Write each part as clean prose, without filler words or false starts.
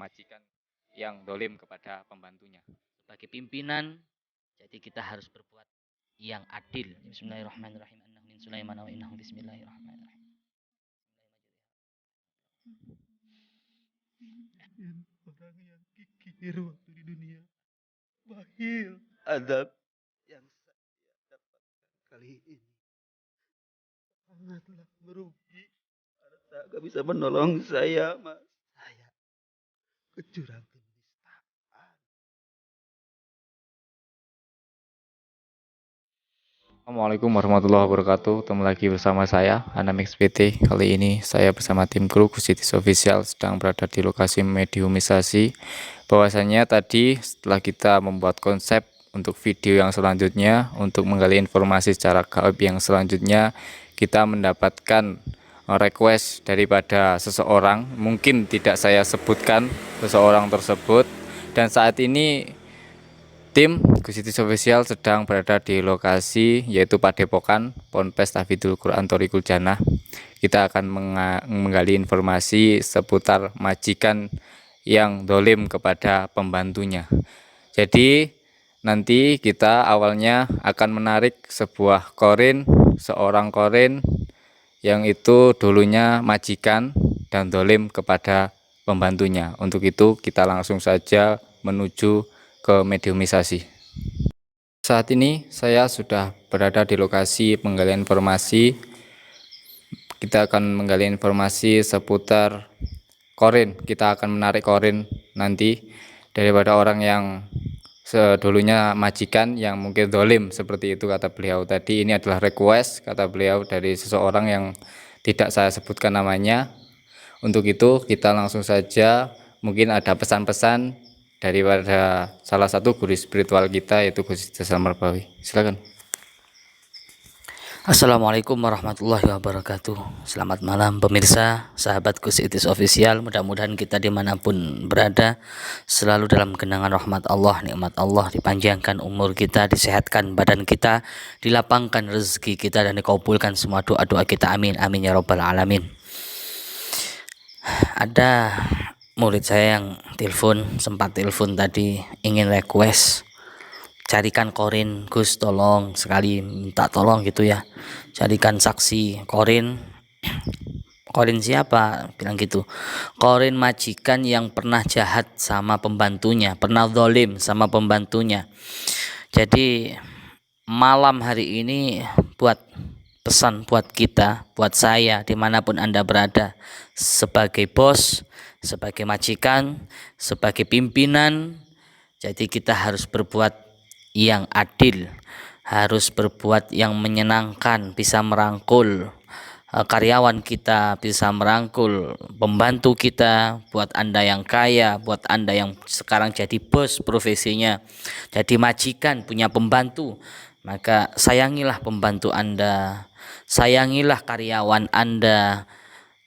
majikan yang dolim kepada pembantunya. Sebagai pimpinan, jadi kita harus berbuat yang adil. Bismillahirrahmanirrahim. Innahu min Sulaiman wa innahu bismillahirrahmanirrahim. Orang yang kikir waktu di dunia, bahil adab yang saya dapatkan kali ini sangatlah merugi. Harta gak bisa menolong saya, Mas. Saya ke jurang kenistaan. Assalamualaikum warahmatullahi wabarakatuh. Ketemu lagi bersama saya, Anam XPT. Kali ini saya bersama tim kru Gusitis Official sedang berada di lokasi mediumisasi. Bahwasanya tadi setelah kita membuat konsep untuk video yang selanjutnya, untuk menggali informasi secara gaib yang selanjutnya, kita mendapatkan request daripada seseorang. Mungkin tidak saya sebutkan seseorang tersebut. Dan saat ini tim Gusitis Official sedang berada di lokasi yaitu Padepokan Ponpes Tahfidzul Quran Thoriqul Jannah. Kita akan menggali informasi seputar majikan yang dolim kepada pembantunya. Jadi nanti kita awalnya akan menarik sebuah korin, seorang korin yang itu dulunya majikan dan dolim kepada pembantunya. Untuk itu kita langsung saja menuju ke mediumisasi. Saat ini saya sudah berada di lokasi penggalian informasi. Kita akan menggali informasi seputar korin. Kita akan menarik korin nanti daripada orang yang dulunya majikan yang mungkin dolim seperti itu kata beliau tadi. Ini adalah request kata beliau dari seseorang yang tidak saya sebutkan namanya. Untuk itu kita langsung saja, mungkin ada pesan-pesan daripada salah satu guru spiritual kita yaitu Gus Jazal Marbawi. Silakan. Assalamualaikum warahmatullahi wabarakatuh. Selamat malam pemirsa, sahabat Gusitis Official. Mudah-mudahan kita dimanapun berada selalu dalam genangan rahmat Allah, nikmat Allah, dipanjangkan umur kita, disehatkan badan kita, dilapangkan rezeki kita, dan dikabulkan semua doa-doa kita. Amin, amin ya rabbal alamin. Ada murid saya yang sempat telepon tadi, ingin request carikan korin, Gus tolong sekali, minta tolong gitu ya, carikan saksi korin. Korin siapa? Bilang gitu. Korin majikan yang pernah jahat sama pembantunya, pernah zalim sama pembantunya. Jadi malam hari ini buat pesan buat kita, buat saya, dimanapun Anda berada, sebagai bos, sebagai majikan, sebagai pimpinan. Jadi kita harus berbuat yang adil, harus berbuat yang menyenangkan, bisa merangkul karyawan kita, bisa merangkul pembantu kita. Buat Anda yang kaya, buat Anda yang sekarang jadi bos profesinya, jadi majikan, punya pembantu, maka sayangilah pembantu Anda, sayangilah karyawan Anda.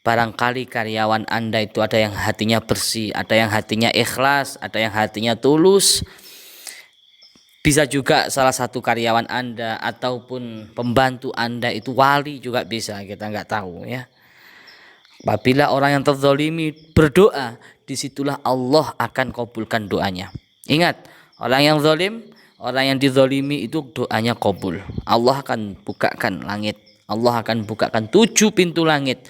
Barangkali karyawan Anda itu ada yang hatinya bersih, ada yang hatinya ikhlas, ada yang hatinya tulus. Bisa juga salah satu karyawan Anda ataupun pembantu Anda itu wali juga bisa, kita nggak tahu ya. Apabila orang yang terzalimi berdoa, disitulah Allah akan kabulkan doanya. Ingat, orang yang zalim, orang yang dizalimi itu doanya kabul. Allah akan bukakan langit, Allah akan bukakan 7 pintu langit.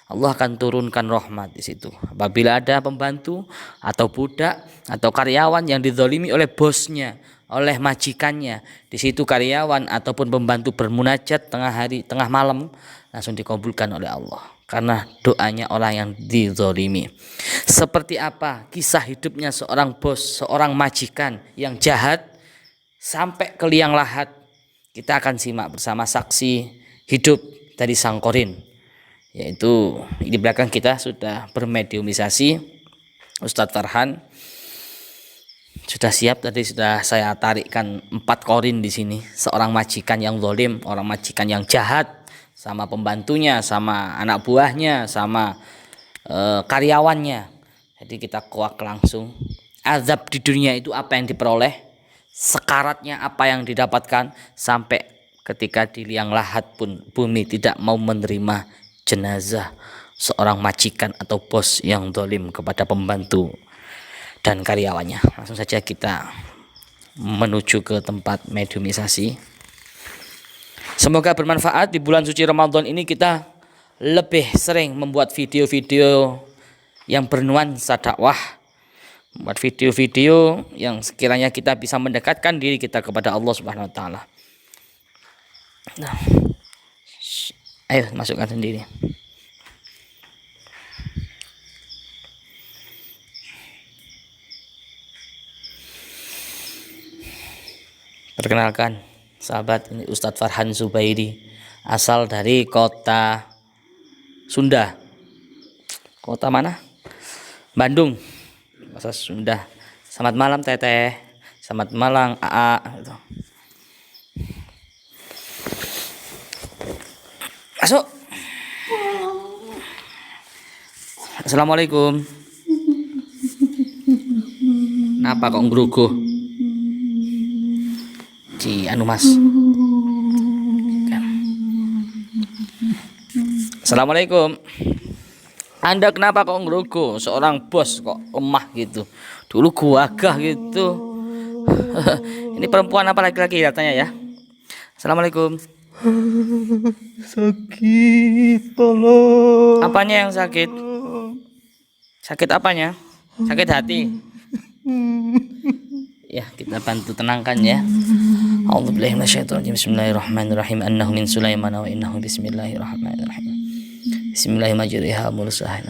Allah akan turunkan rahmat di situ. Apabila ada pembantu atau budak atau karyawan yang dizalimi oleh bosnya, oleh majikannya, di situ karyawan ataupun pembantu bermunajat tengah hari, tengah malam, langsung dikabulkan oleh Allah karena doanya orang yang dizalimi. Seperti apa kisah hidupnya seorang bos, seorang majikan yang jahat sampai ke liang lahat? Kita akan simak bersama saksi hidup dari sang korin, yaitu di belakang kita sudah bermediumisasi Ustadz Farhan. Sudah siap, tadi sudah saya tarikkan 4 korin di sini. Seorang majikan yang zalim, orang majikan yang jahat sama pembantunya, sama anak buahnya, sama karyawannya. Jadi kita kuak langsung. Azab di dunia itu apa yang diperoleh, sekaratnya apa yang didapatkan, sampai ketika di liang lahat pun bumi tidak mau menerima jenazah seorang majikan atau bos yang zalim kepada pembantu. dan karyawannya. Langsung saja kita menuju ke tempat mediumisasi. Semoga bermanfaat. Di bulan suci Ramadan ini kita lebih sering membuat video-video yang bernuansa dakwah, membuat video-video yang sekiranya kita bisa mendekatkan diri kita kepada Allah Subhanahu wa taala. Nah, ayo masukkan sendiri. Perkenalkan, sahabat, ini Ustadz Farhan Zubairi, asal dari kota Sunda. Kota mana? Bandung, bahasa Sunda. Selamat malam Teteh, selamat malam AA. Gitu. Masuk. Assalamualaikum. Kenapa kok ngeruguh? Anu Mas. Assalamualaikum. Anda kenapa kok ngeruguh? Seorang bos kok lemah gitu. Dulu gua gagah gitu. Ini perempuan apa laki-laki katanya ya? Assalamualaikum. Sakit, tolong. Apanya yang sakit? Sakit apanya? Sakit hati. Ya, kita bantu tenangkan ya. A'udzubillahi minasyaitonirrajim. Bismillahirrahmanirrahim. Annahu min Sulaiman wa innahu bismillahirrahmanirrahim. Bismillahirrahmanirrahim.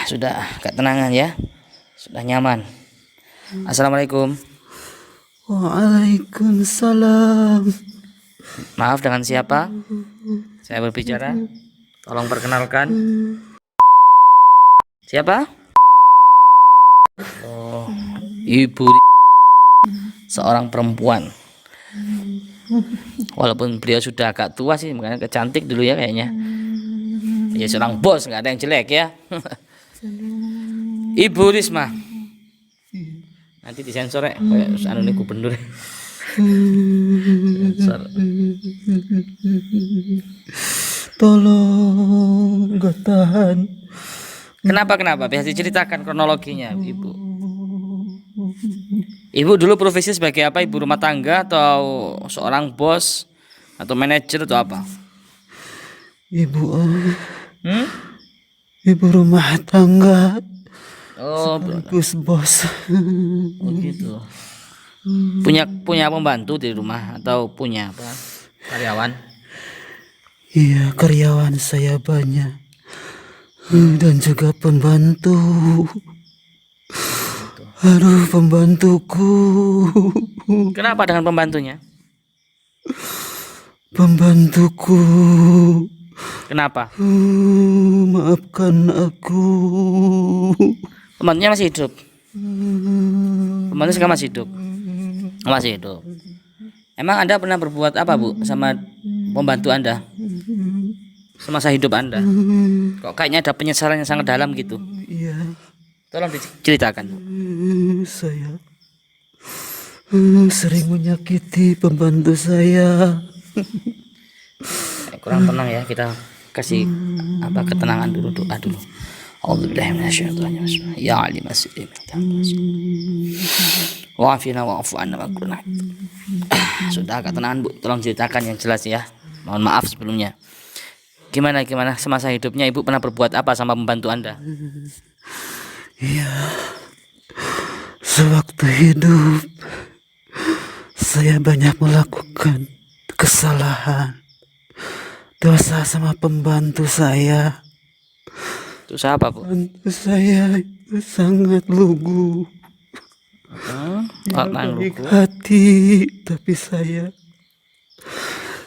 Sudah agak tenangan ya. Sudah nyaman. Assalamualaikum. Waalaikumsalam. Maaf, dengan siapa saya berbicara? Tolong perkenalkan. Siapa? Oh, ibu seorang perempuan. Walaupun beliau sudah agak tua sih, makanya kecantik dulu ya kayaknya. Ya seorang bos, nggak ada yang jelek ya. Ibu Risma. Nanti disensor ya, kayak anu nih gubernur. Sensor. Tolong, gak tahan. Kenapa? Bisa diceritakan kronologinya, Ibu. Ibu dulu profesi sebagai apa? Ibu rumah tangga atau seorang bos atau manajer atau apa? Ibu rumah tangga. Oh, Gus bos. oh gitu. Punya pembantu di rumah atau punya apa? Karyawan? Iya, karyawan saya banyak. Dan juga pembantu. Aduh, pembantuku. Kenapa dengan pembantunya? Pembantuku. Kenapa? Maafkan aku. Pembantunya masih hidup. Pembantu sekarang masih hidup. Masih hidup. Emang Anda pernah berbuat apa, Bu, sama pembantu Anda? Semasa hidup Anda? Kok kayaknya ada penyesalan yang sangat dalam gitu. Iya. Tolong diceritakan. Saya sering menyakiti pembantu saya. Kurang tenang ya, kita kasih apa ketenangan dulu, doa dulu. A'udzubillahi minasyaitonir rajim. Ya Ali masjid. Wa'afina wa'fu anna wa qurna. Sudah agak tenang, Bu. Tolong ceritakan yang jelas ya. Mohon maaf sebelumnya. Gimana semasa hidupnya Ibu pernah berbuat apa sama pembantu Anda? Iya. Sewaktu hidup saya banyak melakukan kesalahan, dosa sama pembantu saya. Itu siapa, Bu? Pembantu saya itu sangat lugu, baik hati, tapi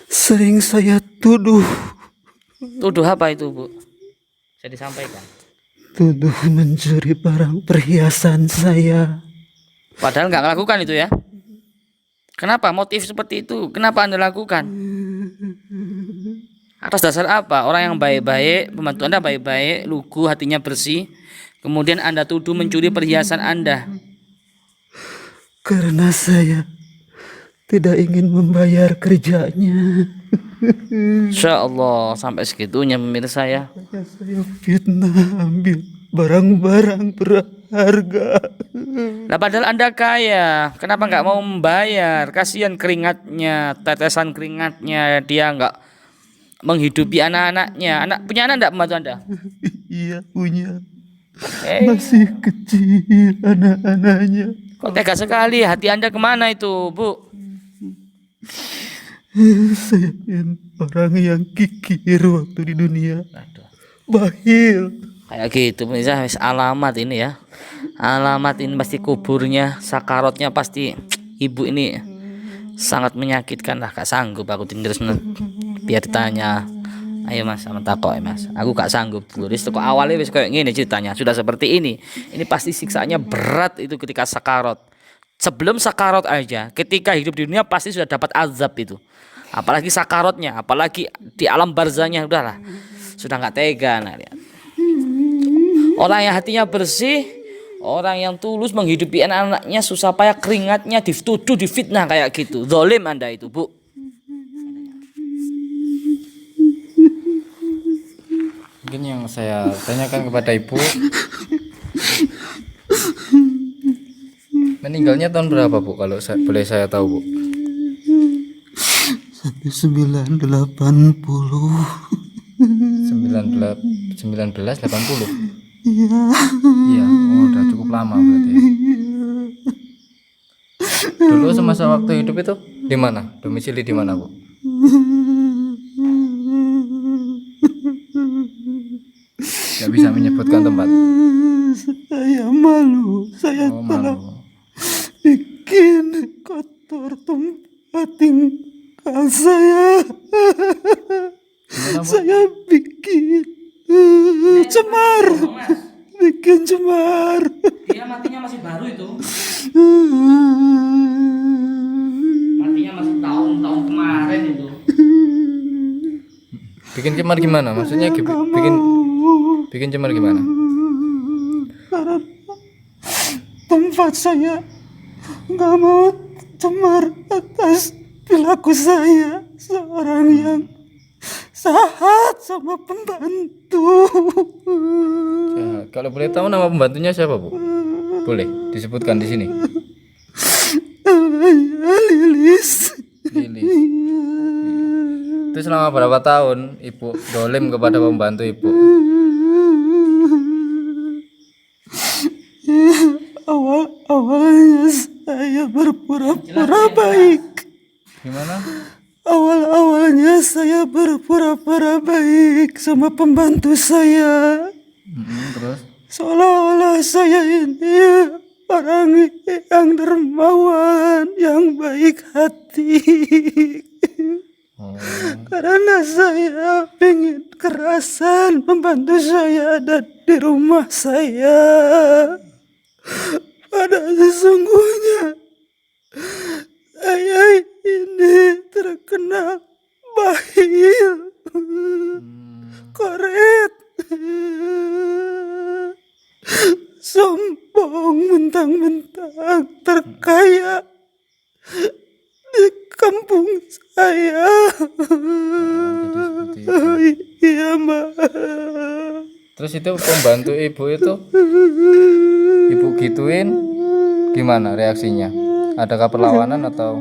sering saya tuduh. Tuduh apa itu, Bu? Bisa disampaikan. Tuduh mencuri barang perhiasan saya. Padahal nggak melakukan itu ya. Kenapa motif seperti itu? Kenapa Anda lakukan? Atas dasar apa? Orang yang baik-baik, pembantu Anda baik-baik, lugu, hatinya bersih, kemudian Anda tuduh mencuri perhiasan Anda. Karena saya tidak ingin membayar kerjanya. Insya Allah sampai segitunya pemirsa ya. Makanya saya fitnah ambil barang-barang berharga. Nah padahal Anda kaya, kenapa nggak mau membayar? Kasihan keringatnya, tetesan keringatnya, dia nggak menghidupi anak-anaknya. Punya anak nggak pembantu Anda? Iya punya. Eh, Masih kecil anak-anaknya. kok tega sekali, hati Anda kemana itu, Bu? Saya orang yang kikir waktu di dunia. Aduh. Bakhil. Kayak gitu pemirsa, wis alamat ini ya. Alamat ini pasti kuburnya, sakarotnya pasti ibu ini sangat menyakitkan lah. Gak sanggup aku terus biar ditanya. Ayo mas sama takok mas, aku gak sanggup dulu. Kok awalnya wis kayak gini ceritanya, sudah seperti ini. Ini pasti siksaannya berat itu ketika sakarot. Sebelum sakarot aja, ketika hidup di dunia pasti sudah dapat azab itu. Apalagi sakarotnya, apalagi di alam barzahnya, udahlah sudah nggak tega. Nah, lihat. Orang yang hatinya bersih, orang yang tulus menghidupi anak-anaknya, susah payah keringatnya dituduh, difitnah kayak gitu. Zalim Anda itu, Bu. Mungkin yang saya tanyakan kepada ibu, meninggalnya tahun berapa Bu, kalau boleh saya tahu Bu? 1980. Iya, oh, udah cukup lama berarti ya. Dulu semasa waktu hidup itu di mana? Domisili di mana Bu? Gak bisa menyebutkan tempat. Saya malu. Saya Oh, telah malu. bikin kotor tempat tinggal saya. Gimana Bu? Saya bikin cemar. Bikin cemar. Dia matinya masih baru itu. Matinya masih tahun-tahun kemarin itu. Bikin cemar gimana? Maksudnya bikin cemar gimana? Karena tempat saya nggak mau cemar atas perilaku saya seorang yang jahat sama pembantu. Ya, kalau boleh tahu nama pembantunya siapa Bu? Boleh disebutkan di sini. Lilis. Lilis. Itu selama berapa tahun Ibu dolim kepada pembantu Ibu? Awalnya saya berpura-pura baik. Gimana? Awalnya saya berpura-pura baik sama pembantu saya. Terus? Seolah-olah saya ini orang yang dermawan, yang baik hati. Oh, Karena saya ingin kerasan pembantu saya ada di rumah saya. Pada sesungguhnya saya ini terkenal bakhil, koret, sombong, mentang-mentang terkaya di kampung saya. jadi seperti itu. Iya mbak. Terus itu pembantu Ibu itu Ibu gituin gimana reaksinya? Adakah perlawanan atau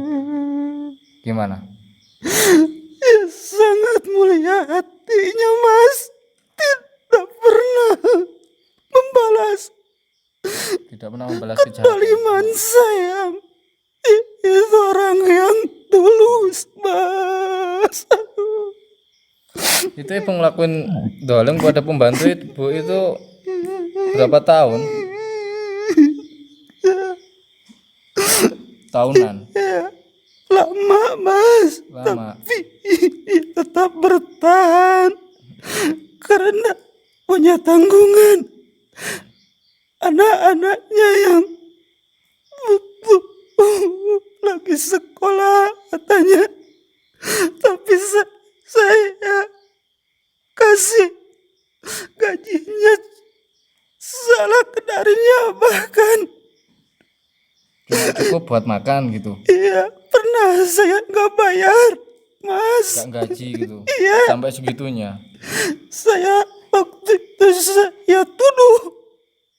gimana? Ya, sangat mulia hatinya mas, tidak pernah membalas Tidak pernah membalas kejahatan. kedoliman saya. Itu orang yang tulus mas. Itu Ibu ngelakuin dolim kepada pembantu Ibu itu berapa tahun? Tahunan. Ya, lama mas. Lama. Tapi tetap bertahan karena punya tanggungan anak-anaknya yang lagi sekolah katanya. Tapi saya kasih gajinya salah kenarinya, bahkan Cuma cukup buat makan gitu. iya pernah Mas, saya nggak bayar, Mas. Gak gaji gitu. Iya. Sampai segitunya. Saya waktu itu saya tuduh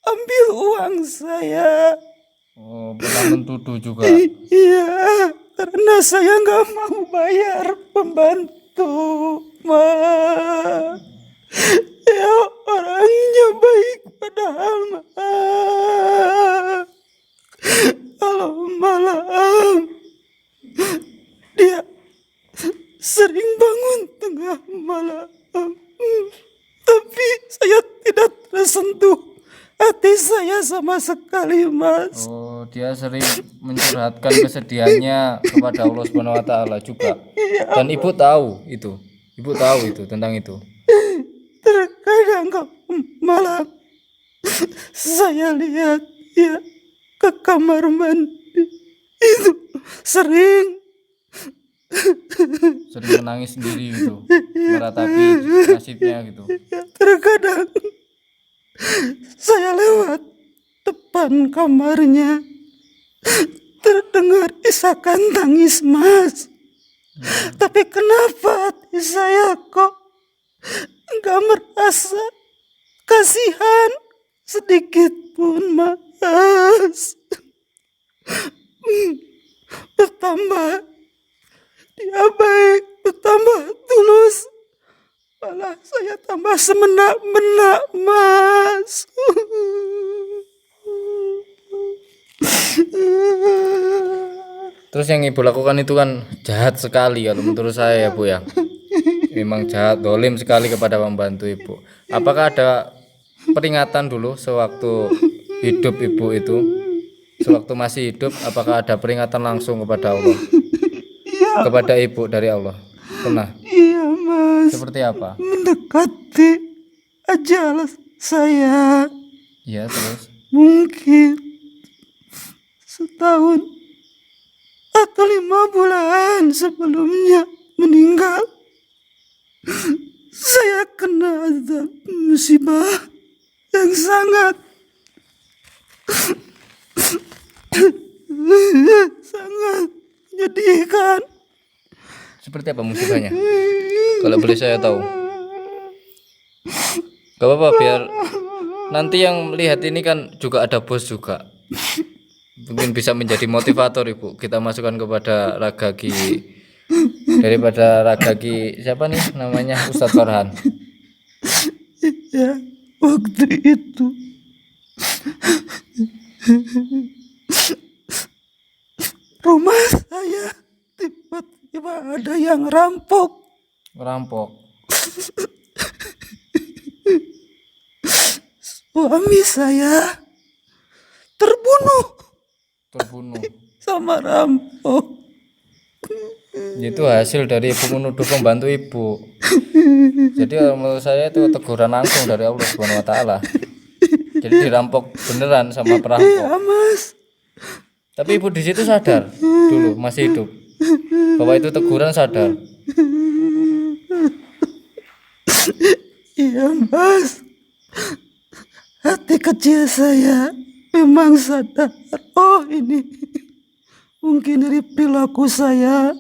ambil uang saya. Oh, pernah mentuduh juga. Iya, karena saya nggak mau bayar pembantu, Mas. Ya orangnya baik padahal, Mas. Kalau malam dia sering bangun tengah malam, tapi saya tidak tersentuh hati saya sama sekali, Mas. Oh, dia sering mencurhatkan kesedihannya kepada Allah Subhanahu wa taala juga. Dan Ibu tahu itu. Ibu tahu itu tentang itu. Terkadang malam saya lihat ya ke kamar mandi itu sering menangis sendiri gitu, meratapi nasibnya gitu. ya, terkadang saya lewat depan kamarnya terdengar isakan tangis, Mas. Tapi kenapa hati saya kok enggak merasa kasihan sedikit pun, Mas. Bertambah dia baik, bertambah tulus, malah saya tambah semenak-menak, Mas. Terus yang Ibu lakukan itu kan jahat sekali kalau menurut saya ya Bu ya. Memang jahat, dolim sekali kepada pembantu Ibu. Apakah ada peringatan dulu sewaktu hidup Ibu itu? Sewaktu masih hidup, apakah ada peringatan langsung kepada Allah? Kepada Ibu dari Allah? Pernah? Iya, Mas. Seperti apa? Mendekati ajal saya. Iya, terus? Mungkin setahun atau 5 bulan sebelumnya meninggal, saya kena azab musibah yang sangat menyedihkan. Seperti apa musibahnya? Kalau boleh saya tahu. Gak apa-apa, biar nanti yang melihat ini kan juga ada bos juga. Mungkin bisa menjadi motivator Ibu. Kita masukkan kepada Ragagi, daripada Ragagi siapa nih namanya, Ustadz Farhan. Ya, waktu itu rumah saya tiba-tiba ada yang rampok. Suami saya terbunuh sama rampok. Itu hasil dari Ibu menuduh pembantu Ibu. Jadi menurut saya itu teguran langsung dari Allah Subhanahu wa taala. Jadi dirampok beneran sama perampok. Iya, Mas. Tapi Ibu di situ sadar dulu masih hidup bahwa itu teguran, sadar. Iya, Mas. Hati kecil saya memang sadar. Oh, ini mungkin dari perilaku saya.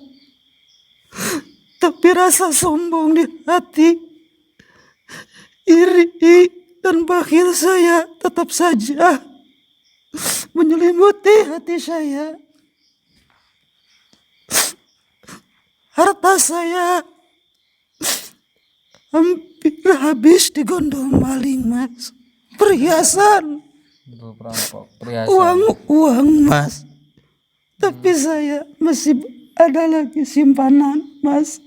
Tapi rasa sombong di hati, iri dan bakhil saya tetap saja menyelimuti hati saya. Harta saya hampir habis digondol maling, Mas. Perhiasan, uang, Mas. Tapi saya masih ada lagi simpanan, Mas.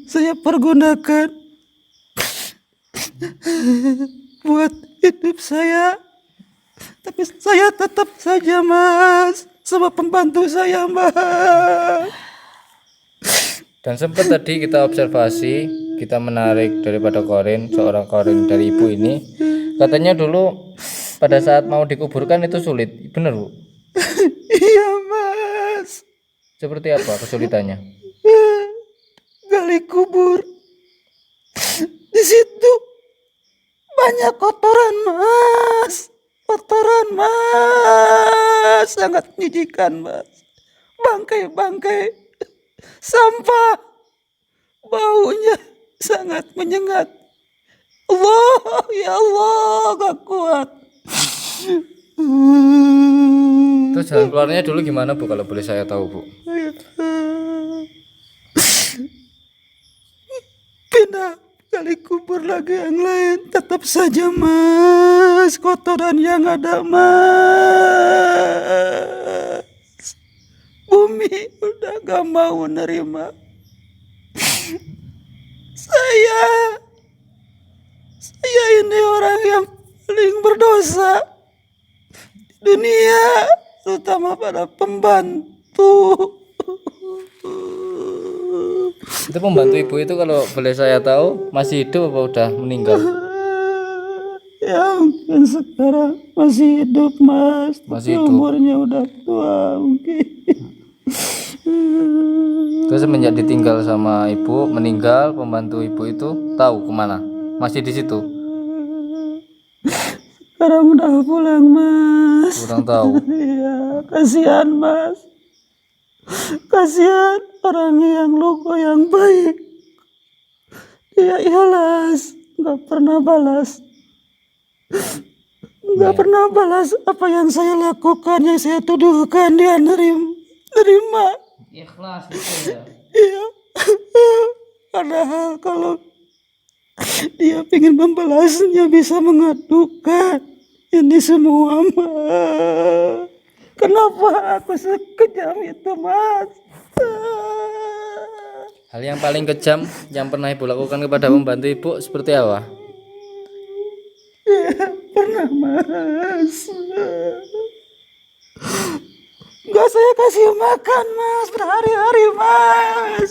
Saya pergunakan buat hidup saya. Tapi saya tetap saja, Mas, sama pembantu saya, Mas. Dan sempat tadi kita observasi, kita menarik daripada korin, seorang korin dari Ibu ini. Katanya dulu pada saat mau dikuburkan itu sulit, benar Bu? Iya, Mas. Seperti apa kesulitannya? Gali kubur, di situ banyak kotoran, Mas. kotoran mas, sangat menjijikan mas. Bangkai sampah, baunya sangat menyengat. Allah, ya Allah, gak kuat. Terus jalan keluarnya dulu gimana Bu kalau boleh saya tahu Bu? Pindah kali kubur lagi yang lain, tetap saja mas, kotoran yang ada mas. Bumi udah gak mau nerima saya ini orang yang paling berdosa di dunia, terutama pada pembantu. Itu pembantu Ibu itu kalau boleh saya tahu masih hidup apa udah meninggal? Ya mungkin sekarang masih hidup mas, Masih tapi hidup. umurnya udah tua mungkin. Terus semenjak ditinggal sama Ibu, meninggal, pembantu Ibu itu tahu kemana? Masih di situ? Sekarang udah pulang mas. Kurang tahu. Iya, kasihan mas, kasihan orang yang lugu yang baik. Dia ikhlas, nggak pernah balas apa yang saya lakukan, yang saya tuduhkan. Dia nerima. Ikhlas gitu ya. Iya. Padahal kalau dia ingin membalasnya bisa mengadukan ini semua mas. Kenapa aku sekejam itu mas? Hal yang paling kejam yang pernah Ibu lakukan kepada pembantu Ibu seperti apa? Pernah mas, nggak saya kasih makan mas, berhari-hari mas.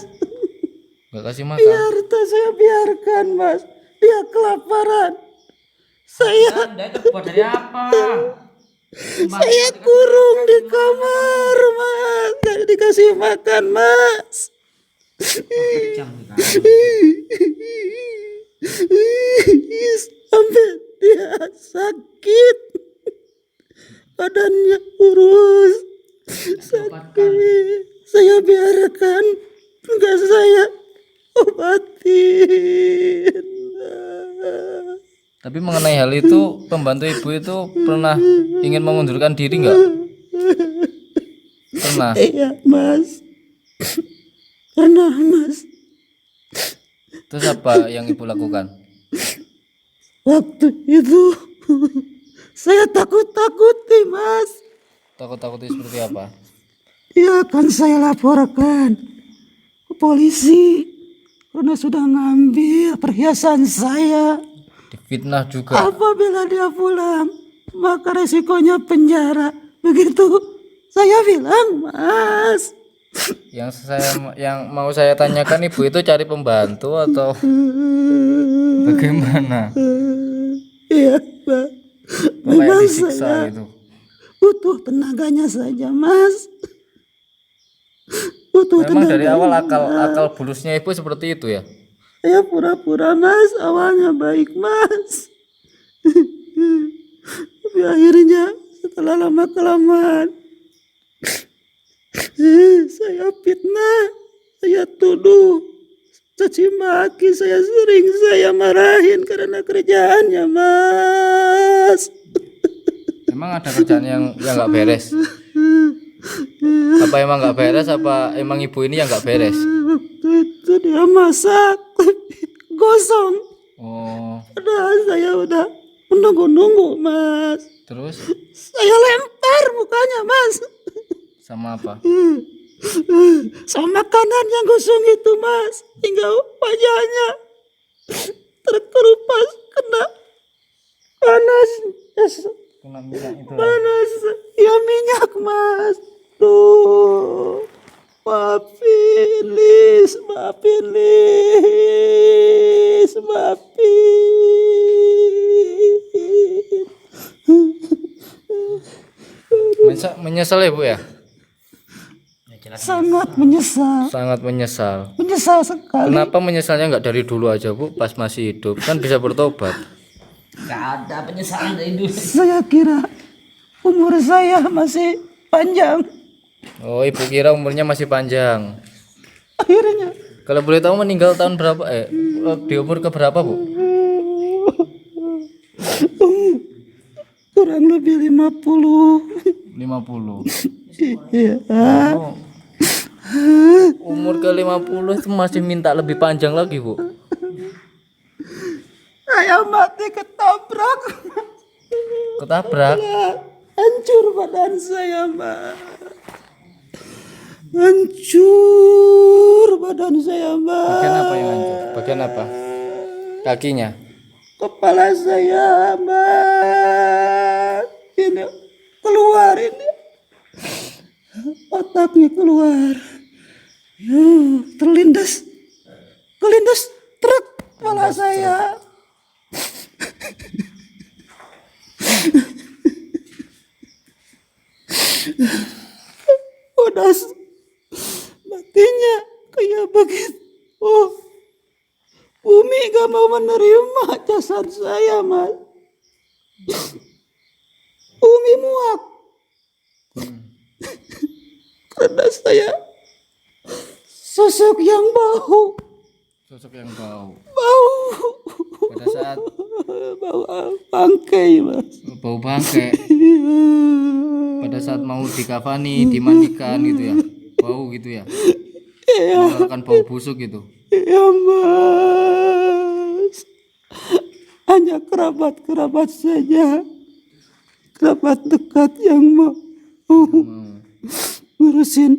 Gak kasih makan? Saya biarkan mas, dia kelaparan. Anda itu buat dari apa? Saya kurung di kamar mas, gak dikasih makan mas. Kejam nih, Kak. Sampai dia sakit, badannya kurus, sakit. Saya biarkan, enggak saya obatin. Tapi mengenai hal itu, pembantu Ibu itu pernah ingin mengundurkan diri nggak? Pernah. Iya mas, pernah mas. Terus apa yang Ibu lakukan? Waktu itu saya takut-takuti mas. Takut-takuti seperti apa? Ya akan saya laporkan ke polisi karena sudah ngambil perhiasan saya. Difitnah juga. Apabila dia pulang, maka resikonya penjara. Begitu saya bilang mas. Yang mau saya tanyakan, Ibu itu cari pembantu atau bagaimana? Iya pak, Kok kayak memang disiksa saya gitu? butuh tenaganya saja mas. Butuh Memang dari awal tenaganya. akal bulusnya Ibu seperti itu ya? Saya pura-pura mas, awalnya baik mas. Tapi akhirnya setelah lama kelamaan saya fitnah, saya tuduh, caci maki, saya marahin karena kerjaannya mas. Emang ada kerjaan yang nggak beres? Apa emang nggak beres? Apa emang Ibu ini yang nggak beres? Waktu itu dia masak gosong. Oh, Padahal saya udah menunggu-nunggu mas. terus Saya lempar mukanya mas. sama apa? Sama makanan yang gosong itu mas, hingga wajahnya terkerupas kena panas. Kena minyak itu. Panas ya, minyak mas. Tuh, maafin Lis, maafin. Menyesal ya Bu ya? Sangat menyesal, Sangat menyesal. menyesal sekali. Kenapa menyesalnya nggak dari dulu aja Bu, pas masih hidup? Kan bisa bertobat. Gak ada penyesalan dari dulu. Saya kira umur saya masih panjang. Oh, ibu kira umurnya masih panjang. Akhirnya Kalau boleh tahu meninggal tahun berapa? Di umur ke berapa, Bu? kurang lebih 50. 50. Iya. Oh, umur ke 50 itu masih minta lebih panjang lagi, Bu. Saya mati ketabrak. Ketabrak. Hancur badan saya, Mbak. Hancur badan saya, Mbak. Bagian apa yang hancur? Bagian apa? Kakinya. Kepala saya, Mbak. Ini keluar ini. Otaknya keluar. Terlindas. Kelindas truk kepala saya. Udah matinya kayak begitu. Oh, bumi gak mau menerima jasad saya, Mas. Bumi muak. Karena saya sosok yang bau. Sosok yang bau. Bau. Pada saat Bau bangkai, Mas. bau bangke. Pada saat mau dikafani, dimandikan gitu ya. Bau gitu ya. Mengeluarkan bau busuk gitu. Ya, Mas. Hanya kerabat-kerabat saja. Kerabat dekat yang mau ngurusin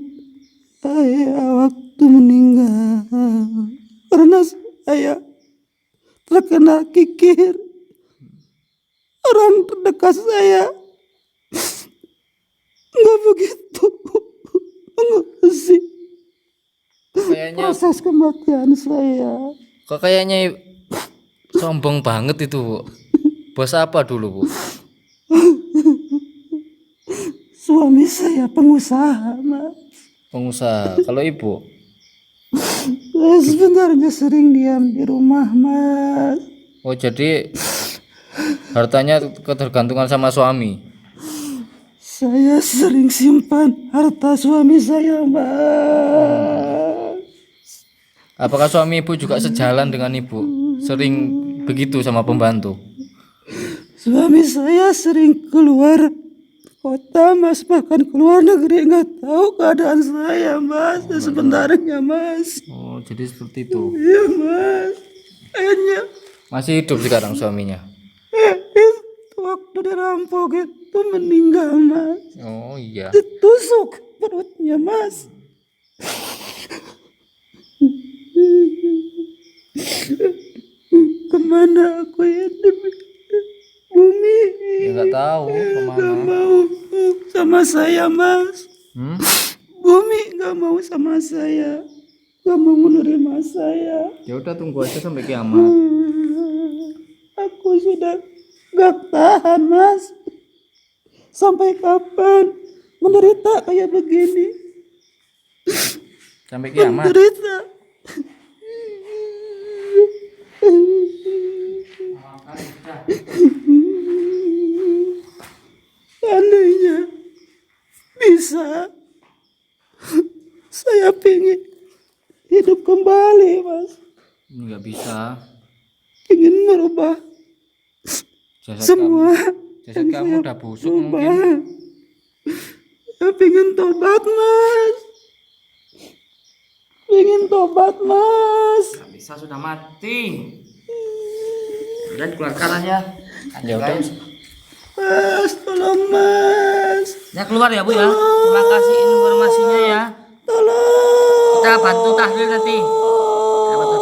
saya waktu meninggal. Karena saya terkena kikir. Orang terdekat saya nggak begitu mengurusi Kayaknya proses kematian saya. kok kayaknya sombong banget itu, Bu. Bos apa dulu, Bu? Suami saya pengusaha, Mas. Pengusaha. Kalau ibu? Saya sebenarnya sering diam di rumah, Mas. Oh, jadi hartanya ketergantungan sama suami. Saya sering simpan harta suami saya, Mas. Apakah suami ibu juga sejalan dengan ibu? Sering begitu sama pembantu? Suami saya sering keluar kota, Mas, bahkan keluar negeri, nggak tahu keadaan saya, Mas. Sebenarnya, Mas. Oh, jadi seperti itu. Iya, Mas. Hanya Masih hidup sekarang suaminya? waktu dirampok itu meninggal, Mas. Oh iya. Ditusuk perutnya, Mas. Kemana aku ini? Bumi Ya nggak tahu gak kemana. mau sama saya, Mas. Bumi gak mau sama saya. Gak mau menerima saya. Ya udah tunggu aja sampai kiamat. Aku sudah gak tahan, Mas. Sampai kapan menderita kayak begini? Sampai kiamat. Menderita. Seandainya bisa, saya pengen hidup kembali, Mas. Ini nggak bisa. Ingin merubah Jasad semua. Jasad yang kamu saya udah busuk rubah. mungkin. Saya pengen tobat, Mas. Pengen tobat, Mas. Gak bisa, sudah mati. Udah dikeluarkan aja. Ya udah. Mas, tolong, Mas. Ya keluar ya, Bu ya. Terima kasih informasinya ya. Tolong. Kita bantu tahlil nanti. Kita bantu.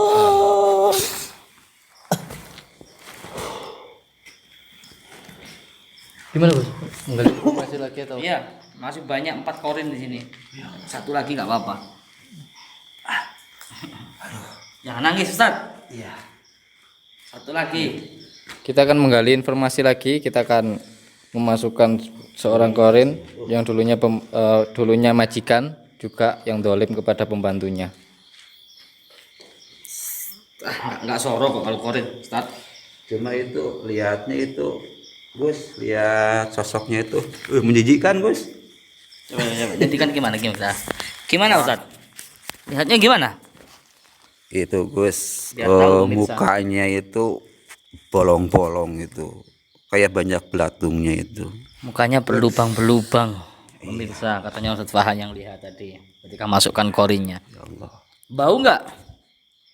Gimana, Bos? Menggali informasi lagi atau? Iya, masih banyak 4 korin di sini. Satu lagi nggak apa-apa. Jangan nangis, Ustaz. Iya. Satu lagi. Kita akan menggali informasi lagi. Kita akan memasukkan seorang korin yang dulunya majikan juga yang dolim kepada pembantunya. Nggak sorok kok kalau korin, Ustaz. Cuma itu lihatnya itu Gus, lihat sosoknya itu menjijikkan Gus. Coba jadikan gimana Ustaz? Lihatnya gimana? Itu Gus, Biar tahu pemirsa. mukanya itu bolong-bolong itu, kayak banyak belatungnya itu. Mukanya berlubang-berlubang. Pemirsa, katanya Ustaz Fahan yang lihat tadi ketika masukkan korinnya. Ya Allah. Bau nggak?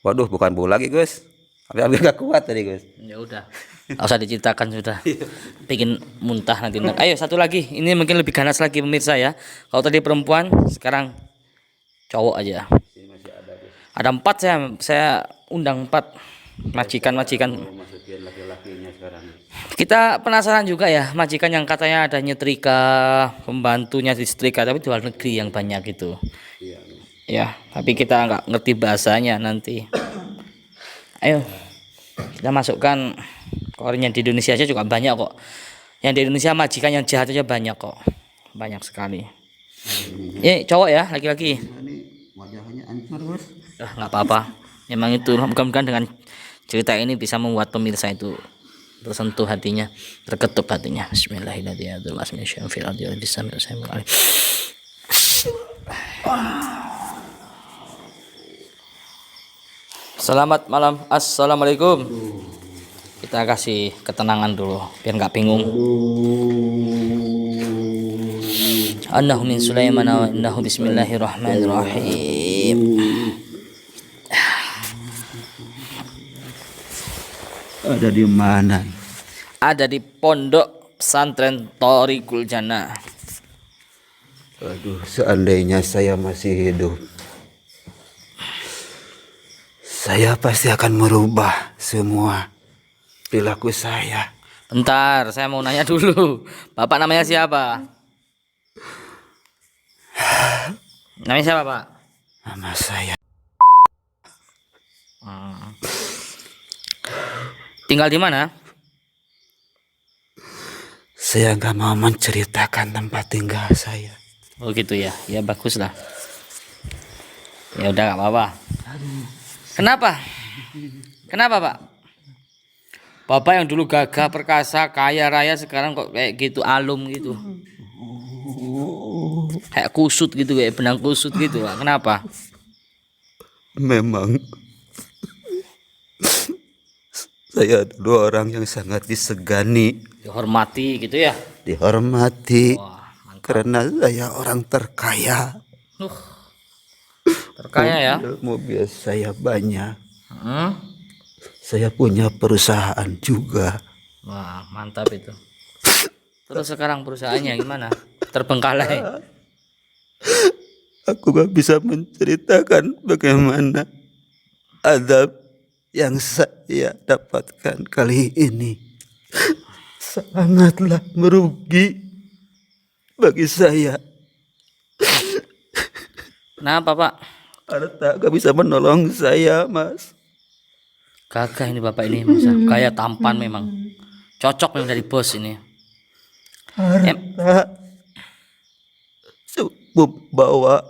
Waduh, bukan bau lagi Gus. Hampir nggak kuat tadi Gus. Ya udah. Nggak usah diceritakan sudah. Bikin muntah nanti. Ayo satu lagi. Ini mungkin lebih ganas lagi pemirsa ya. Kalau tadi perempuan, sekarang cowok aja. Ada 4 saya undang 4 majikan. Masukin laki-lakinya sekarang. Kita penasaran juga ya majikan yang katanya ada nyetrika, pembantunya disetrika, tapi di luar negeri yang banyak itu. Iya. Ya, tapi kita nggak ngerti bahasanya nanti. Ayo kita masukkan korinnya. Di Indonesia aja juga banyak kok. Yang di Indonesia majikan yang jahat aja banyak kok, banyak sekali. Cowok ya, laki-laki. Ini wajahnya hancur Gus. Nggak apa-apa. Memang itu mudah-mudahan dengan cerita ini bisa membuat pemirsa itu tersentuh hatinya, terketuk hatinya. Bismillahirrahmanirrahim. Selamat malam, assalamualaikum. Kita kasih ketenangan dulu biar nggak bingung. Annahu min Sulaiman wa innahu bismillahirrahmanirrahim. Ada di mana? Ada di pondok pesantren Thoriqul Jannah. Aduh, seandainya saya masih hidup, saya pasti akan merubah semua perilaku saya. Bentar, saya mau nanya dulu. Bapak namanya siapa? Namanya siapa, Pak? Nama saya. Tinggal di mana? Saya nggak mau menceritakan tempat tinggal saya. Oh gitu ya. Ya bagus lah. Ya udah nggak apa-apa. Kenapa? Kenapa, Pak? Bapak yang dulu gagah perkasa, kaya raya, sekarang kok kayak gitu alum gitu. Kayak kusut gitu, kayak benang kusut gitu, Pak. Kenapa? Memang saya dulu orang yang sangat disegani, Dihormati gitu ya. dihormati, Wah, mantap. karena saya orang terkaya. Terkaya ya. Mobil saya banyak. Hmm? Saya punya perusahaan juga. Wah, mantap itu. Terus sekarang perusahaannya gimana? Terbengkalai. Aku gak bisa menceritakan bagaimana azab yang saya dapatkan kali ini. Sangatlah merugi bagi saya. Kenapa, Pak? Harta gak bisa menolong saya, Mas. Gagah ini Bapak ini, bisa gaya tampan memang. Cocok memang dari bos ini. Harta membawa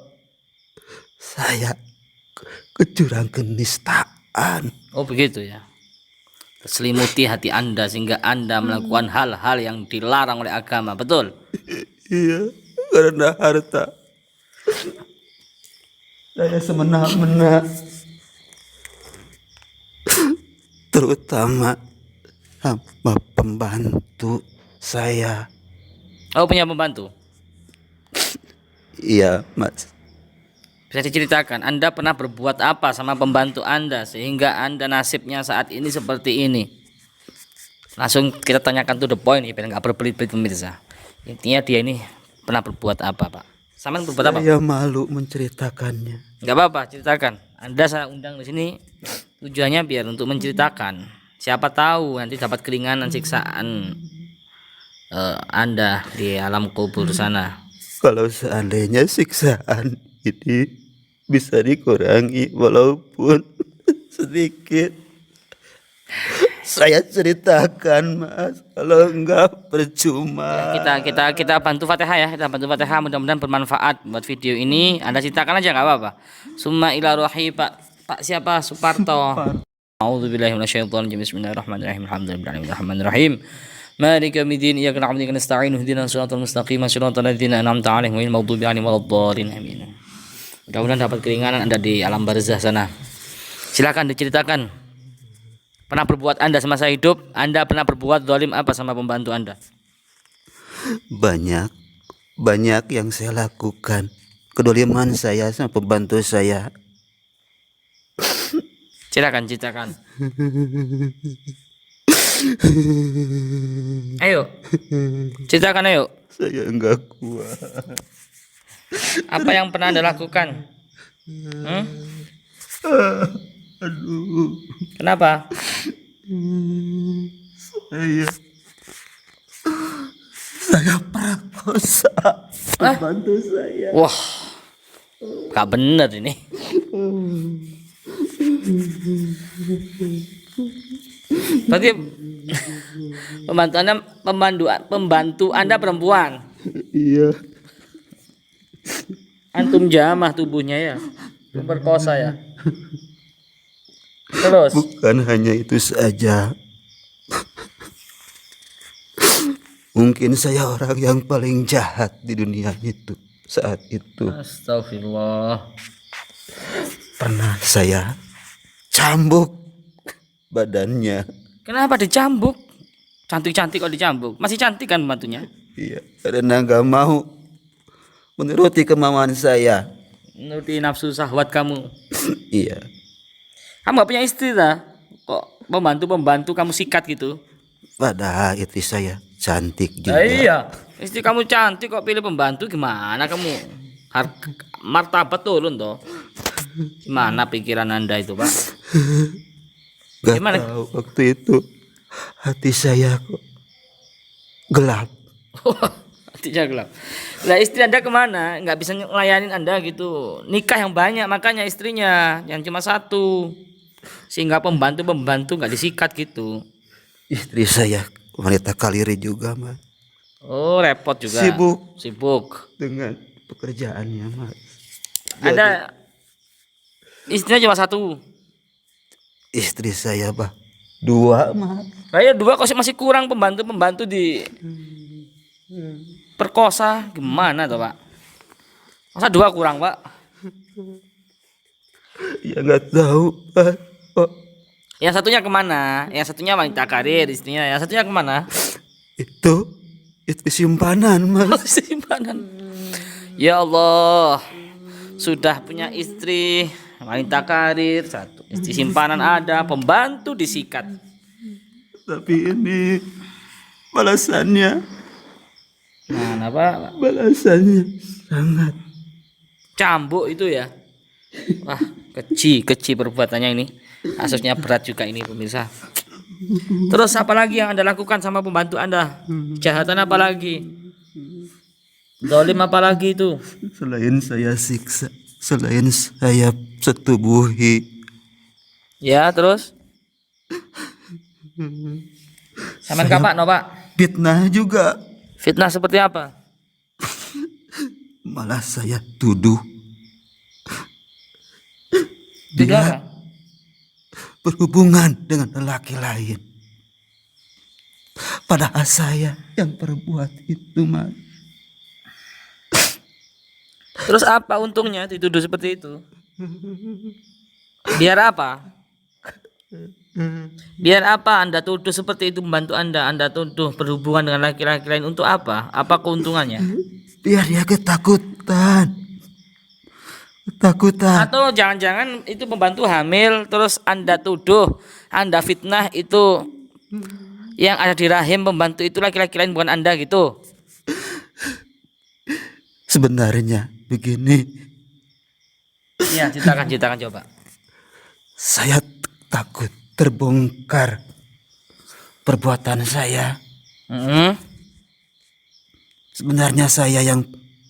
saya ke jurang kenistaan. Oh begitu ya. Terselimuti hati Anda sehingga Anda melakukan hal-hal yang dilarang oleh agama, betul? Iya, karena harta saya semena-mena, terutama sama pembantu saya. Oh punya pembantu. Iya, Mas. Bisa diceritakan Anda pernah berbuat apa sama pembantu Anda sehingga Anda nasibnya saat ini seperti ini? Langsung kita tanyakan to the point biar nggak berbelit-belit pemirsa. Intinya dia ini pernah berbuat apa, Pak? Sama berbuat apa? Saya malu menceritakannya. Nggak apa-apa, ceritakan. Anda saya undang di sini tujuannya biar untuk menceritakan. Siapa tahu nanti dapat keringanan siksaan Anda di alam kubur sana. Kalau seandainya siksaan ini bisa dikurangi walaupun sedikit, saya ceritakan, Mas. Kalau enggak percuma. Kita bantu Fatihah ya. Kita bantu Fatihah, mudah-mudahan bermanfaat buat video ini. Anda ceritakan aja nggak apa-apa. Summa ila rohi Pak siapa Suparto. A'udzubillahi minasyaitonir rajim. Bismillahirrahmanirrahim. Alhamdulillahirabbil rahmanirrahim. Maliki yaumiddin. Iyyaka na'budu wa iyyaka nasta'in. Ihdinas siratal mustaqim. Siratal ladzina an'amta alaihim ghairil maghdubi 'alaihim waladdallin. Amin. Mudah-mudahan dapat keringanan Anda di alam barzah sana. Silakan diceritakan. Pernah berbuat Anda semasa hidup, Anda pernah berbuat zalim apa sama pembantu Anda? Banyak yang saya lakukan. Kedoliman saya sama pembantu saya. Silakan ceritakan. Ayo. Ceritakan ayo. Saya enggak kuat. Apa yang pernah Anda lakukan? Aduh, Kenapa? saya perkosa pembantu saya. Wah. Gak bener ini. Berarti pembantu Anda perempuan. Iya. Antum jamah tubuhnya ya. Memperkosa ya. Terus Bukan hanya itu saja. Mungkin saya orang yang paling jahat di dunia itu saat itu. Astagfirullah. Pernah saya cambuk badannya. Kenapa dicambuk? Cantik-cantik kok dicambuk. Masih cantik kan pembantunya? Iya, karena nggak mau menuruti kemauan saya. Nuruti nafsu syahwat kamu. Iya. Kamu gak punya istri lah. Kok pembantu kamu sikat gitu? Padahal istri saya cantik juga. Iya. Istri kamu cantik kok pilih pembantu, gimana kamu? Martabat turun toh. Gimana pikiran Anda itu, Pak? Gak Gimana? tahu waktu itu hati saya kok gelap. Hatinya gelap. Lah istri Anda kemana? Nggak bisa ngelayanin Anda gitu. Nikah yang banyak makanya istrinya yang cuma satu. Sehingga pembantu nggak disikat gitu. Istri saya wanita Kaliri juga, Mas. Oh, repot juga. Sibuk. Dengan pekerjaannya, Mas. Anda istrinya cuma satu. Istri saya, Pak, 2, Mas. Kayak 2 kok masih kurang pembantu di perkosa gimana tuh, Pak? Masa 2 kurang, Pak? Ya nggak tahu, Pak. Oh, Yang satunya kemana? Yang satunya wanita karir istrinya. Yang satunya kemana? itu simpanan, Mas. Simpanan. Ya Allah, sudah punya istri wanita karir satu, istri simpanan ada, pembantu disikat. Tapi ini balasannya Mana Pak? sangat. Cambuk itu ya. Wah, keji perbuatannya ini. Kasusnya berat juga ini pemirsa. Terus apa lagi yang Anda lakukan sama pembantu Anda? Kejahatan apa lagi? Zalim apa lagi itu? Selain saya siksa, selain saya setubuhi, Ya, terus? Sama kapak no, Pak? fitnah juga. Fitnah seperti apa? Malah saya tuduh Itu dia apa? berhubungan dengan lelaki lain. Padahal saya yang perbuat itu, Mas. Terus apa untungnya dituduh seperti itu? Biar apa? Biar apa Anda tuduh seperti itu membantu Anda? Anda tuduh berhubungan dengan laki-laki lain untuk apa? Apa keuntungannya? Biar dia ketakutan. Atau jangan-jangan itu pembantu hamil terus Anda tuduh, Anda fitnah itu yang ada di rahim pembantu itu laki-laki lain bukan Anda gitu. Sebenarnya begini, Iya, ceritakan coba. saya takut terbongkar perbuatan saya. Sebenarnya saya yang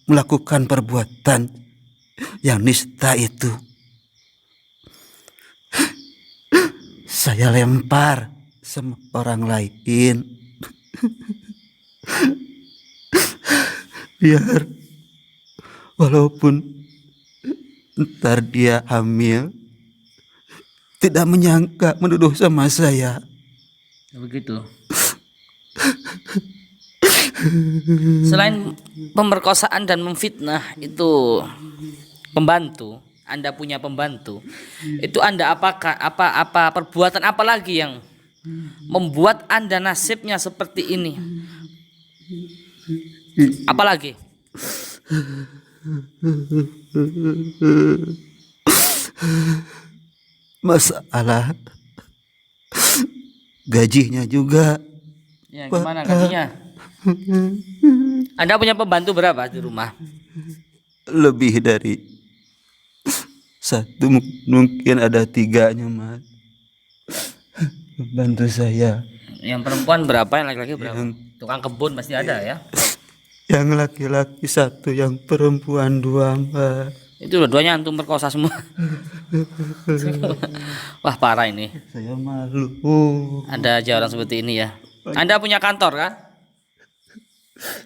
melakukan perbuatan yang nista itu. Saya lempar sama orang lain. Biar walaupun ntar dia hamil, tidak menyangka menuduh sama saya. Begitu. Selain pemerkosaan dan memfitnah itu pembantu, Anda punya pembantu. Itu Anda apa perbuatan apa lagi yang membuat Anda nasibnya seperti ini? Apalagi? Masalah gajinya juga. Ya, gimana gajinya? Anda punya pembantu berapa di rumah? Lebih dari satu, mungkin ada 3-nya, Mas. Bantu saya. Yang perempuan berapa, yang laki-laki berapa? Yang- Tukang kebun pasti ada ya. Yang laki-laki 1, yang perempuan 2, Mbak. Itu dua-duanya antum perkosa semua. Wah, parah ini. Saya malu. Ada aja orang seperti ini ya. Anda punya kantor kan?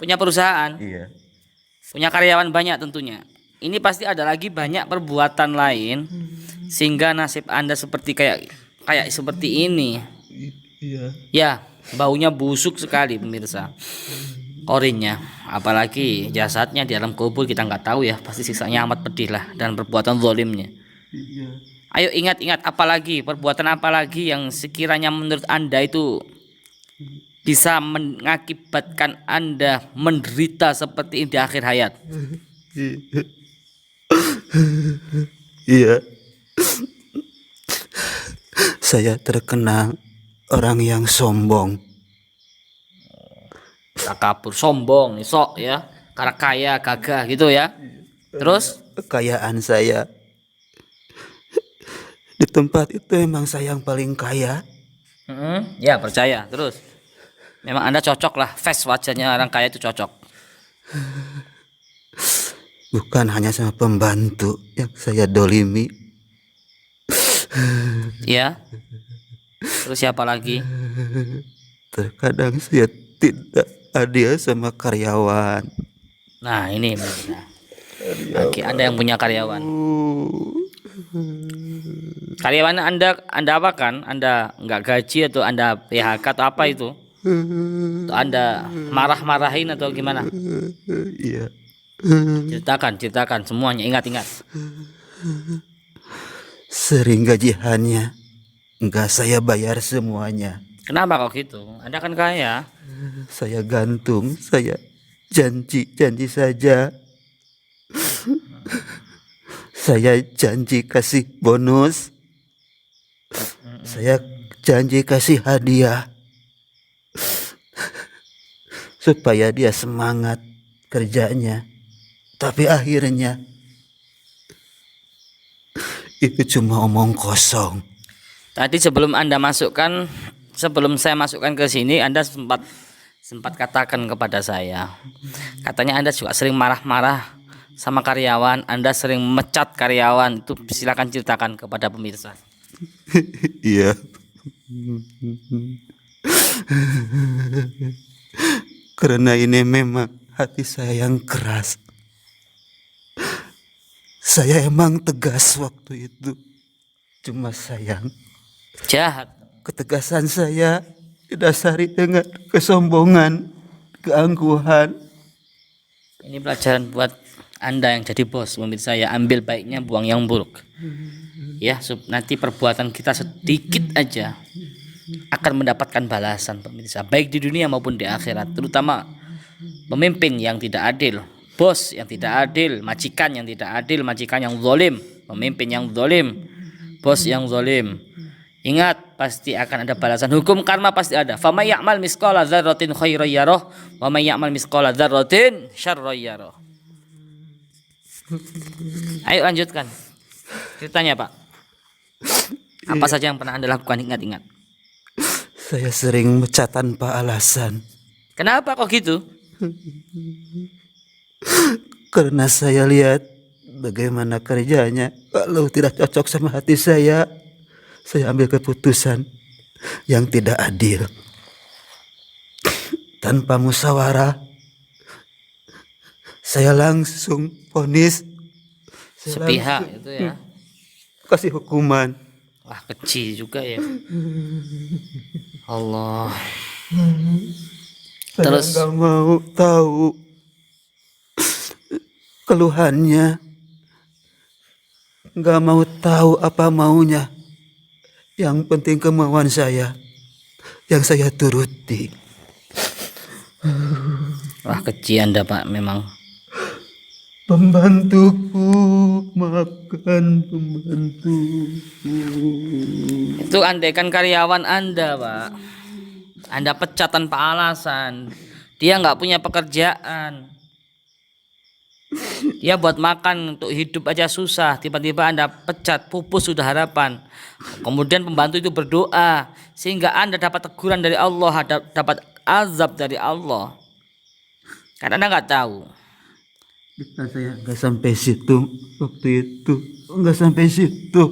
Punya perusahaan, Iya. punya karyawan banyak tentunya. Ini pasti ada lagi banyak perbuatan lain sehingga nasib Anda seperti kayak seperti ini. Iya. Ya, baunya busuk sekali pemirsa. Korinnya, apalagi jasadnya di dalam kubur kita nggak tahu ya, pasti siksanya amat pedih lah dan perbuatan zalimnya. Iya. Ayo ingat-ingat apalagi perbuatan apalagi yang sekiranya menurut Anda itu bisa mengakibatkan Anda menderita seperti ini di akhir hayat. Iya. Saya terkenal orang yang sombong. Takabur, sombong, sok ya, karena kaya, gagah gitu ya. Terus Kekayaan saya di tempat itu emang saya yang paling kaya. ya percaya. Terus memang Anda cocok lah, face wajahnya orang kaya itu cocok. Bukan hanya sama pembantu yang saya dolimi. Ya. Terus siapa lagi? Terkadang saya tidak adil sama karyawan. Nah ini pemirsa. Bagi Anda yang punya karyawan. Karyawan Anda apa kan? Anda nggak gaji atau Anda PHK atau apa itu? Atau Anda marah-marahin atau gimana? Iya. Ceritakan semuanya. Ingat-ingat. Sering gajiannya enggak saya bayar semuanya. Kenapa kok gitu? Anda kan kaya. Saya gantung, saya janji saja. Saya janji kasih bonus. Saya janji kasih hadiah. Supaya dia semangat kerjanya. Tapi akhirnya itu cuma omong kosong. Tadi sebelum saya masukkan ke sini, Anda sempat katakan kepada saya, katanya Anda juga sering marah-marah sama karyawan, Anda sering mecat karyawan. Itu silakan ceritakan kepada pemirsa. Iya. Karena ini memang hati saya yang keras. Saya emang tegas waktu itu. Cuma sayang, Jahat. ketegasan saya didasari dengan kesombongan, keangkuhan. Ini pelajaran buat Anda yang jadi bos, pemirsa ya, ambil baiknya, buang yang buruk. Ya, nanti perbuatan kita sedikit aja akan mendapatkan balasan pemirsa, baik di dunia maupun di akhirat. Terutama pemimpin yang tidak adil, bos yang tidak adil, majikan yang tidak adil, majikan yang zalim, pemimpin yang zalim, bos yang zalim. Ingat, pasti akan ada balasan. Hukum karma pasti ada. Famay ya'mal misqala dzarratin khairan yarah, wa may ya'mal misqala dzarratin syarran yarah. Ayo lanjutkan ceritanya, Pak. Apa saja yang pernah Anda lakukan? Ingat-ingat. Saya sering mecat tanpa alasan. Kenapa kok gitu? Karena saya lihat bagaimana kerjanya. Kalau tidak cocok sama hati saya ambil keputusan yang tidak adil. Tanpa musyawarah, saya langsung vonis. Sepihak itu ya. Kasih hukuman. Wah, keji juga ya. Allah. Saya Terus? nggak mau tahu keluhannya, nggak mau tahu apa maunya. Yang penting kemauan saya, yang saya turuti. Wah, keji Anda, Pak, memang. Pembantuku makan pembantuku. Itu andaikan karyawan Anda, Pak. Anda pecat tanpa alasan. Dia nggak punya pekerjaan. Dia buat makan untuk hidup aja susah. Tiba-tiba Anda pecat, pupus sudah harapan. Kemudian pembantu itu berdoa sehingga Anda dapat teguran dari Allah, dapat azab dari Allah. Karena Anda nggak tahu. Kita saya nggak sampai situ waktu itu, nggak sampai situ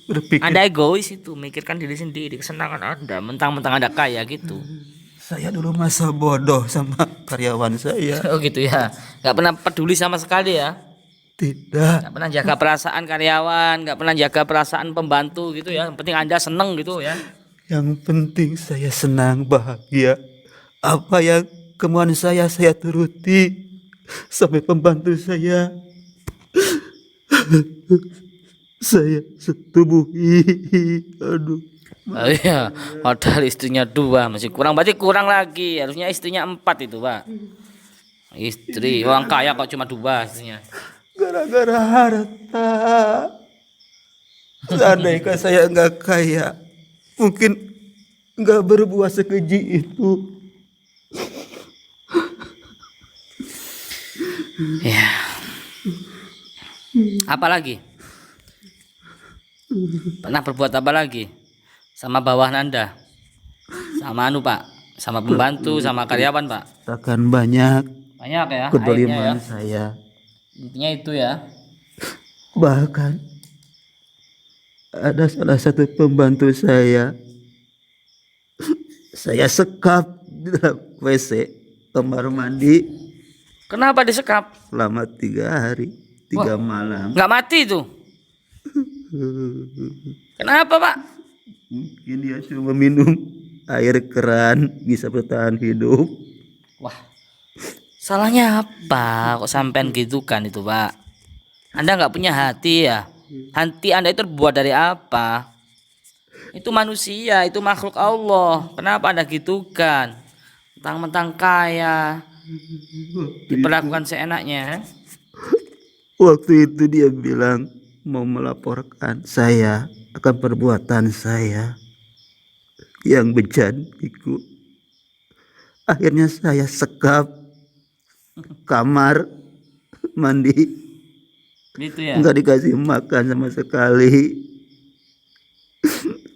berpikir. Anda egois itu, mikirkan diri sendiri, kesenangan Anda, mentang-mentang Anda kaya gitu. Saya dulu masa bodoh sama karyawan saya. Oh gitu ya, nggak pernah peduli sama sekali ya, Tidak. nggak pernah jaga perasaan karyawan, nggak pernah jaga perasaan pembantu gitu ya. Yang penting Anda seneng gitu ya. Yang penting saya senang, bahagia. Apa yang kemauan saya turuti. Sampai pembantu saya setubuhi. Aduh. Oh iya, padahal istrinya 2 masih kurang, berarti kurang lagi. Harusnya istrinya 4 itu, Pak. Istri orang kaya kok cuma 2 istrinya. Gara-gara harta. Seandainya saya nggak kaya, mungkin nggak berbuat sekeji itu. Ya. Apa lagi? Pernah berbuat apa lagi? Sama bawahan Anda? Sama Pak? Sama pembantu, sama karyawan, Pak? Takkan banyak Banyak ya, akhirnya ya. kedoliman saya. Intinya itu ya. Bahkan ada salah satu pembantu saya sekap di dalam WC kamar mandi Kenapa disekap? selama 3 hari 3 malam. Nggak mati itu? Kenapa, Pak? Mungkin dia cuma minum air keran bisa bertahan hidup. Wah, salahnya apa? Kok sampean gitu kan itu, Pak? Anda nggak punya hati ya? Hati Anda itu terbuat dari apa? Itu manusia, itu makhluk Allah. Kenapa Anda gitukan? Mentang-mentang kaya, diperlakukan seenaknya. Waktu itu dia bilang mau melaporkan saya akan perbuatan saya yang bejadiku. Akhirnya saya sekap kamar mandi, Gitu ya. nggak dikasih makan sama sekali.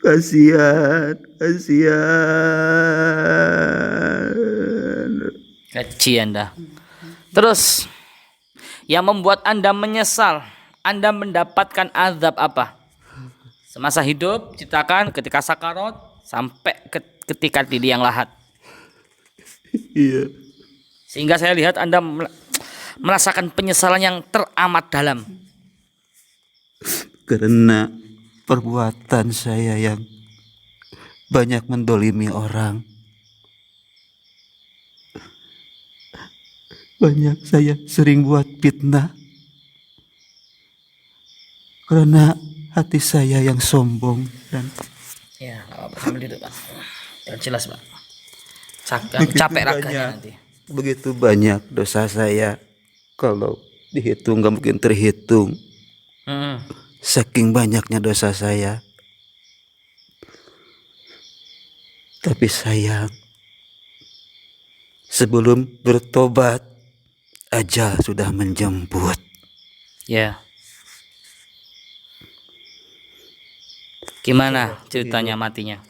Kasihan. Gaji Anda. Terus yang membuat Anda menyesal, Anda mendapatkan azab apa? Semasa hidup, ciptakan ketika sakarot sampai ketika di liang lahat. Iya. Sehingga saya lihat Anda merasakan penyesalan yang teramat dalam. Karena perbuatan saya yang banyak mendolimi orang. Banyak saya sering buat fitnah. Karena hati saya yang sombong dan Ya, nggak apa-apa, sambil duduk, Pak. Yang jelas, Pak. begitu Capek raganya banyak, nanti. begitu banyak dosa saya. Kalau dihitung gak mungkin terhitung. Saking banyaknya dosa saya. Tapi sayang, sebelum bertobat, ajal sudah menjemput. Ya. Gimana ceritanya matinya?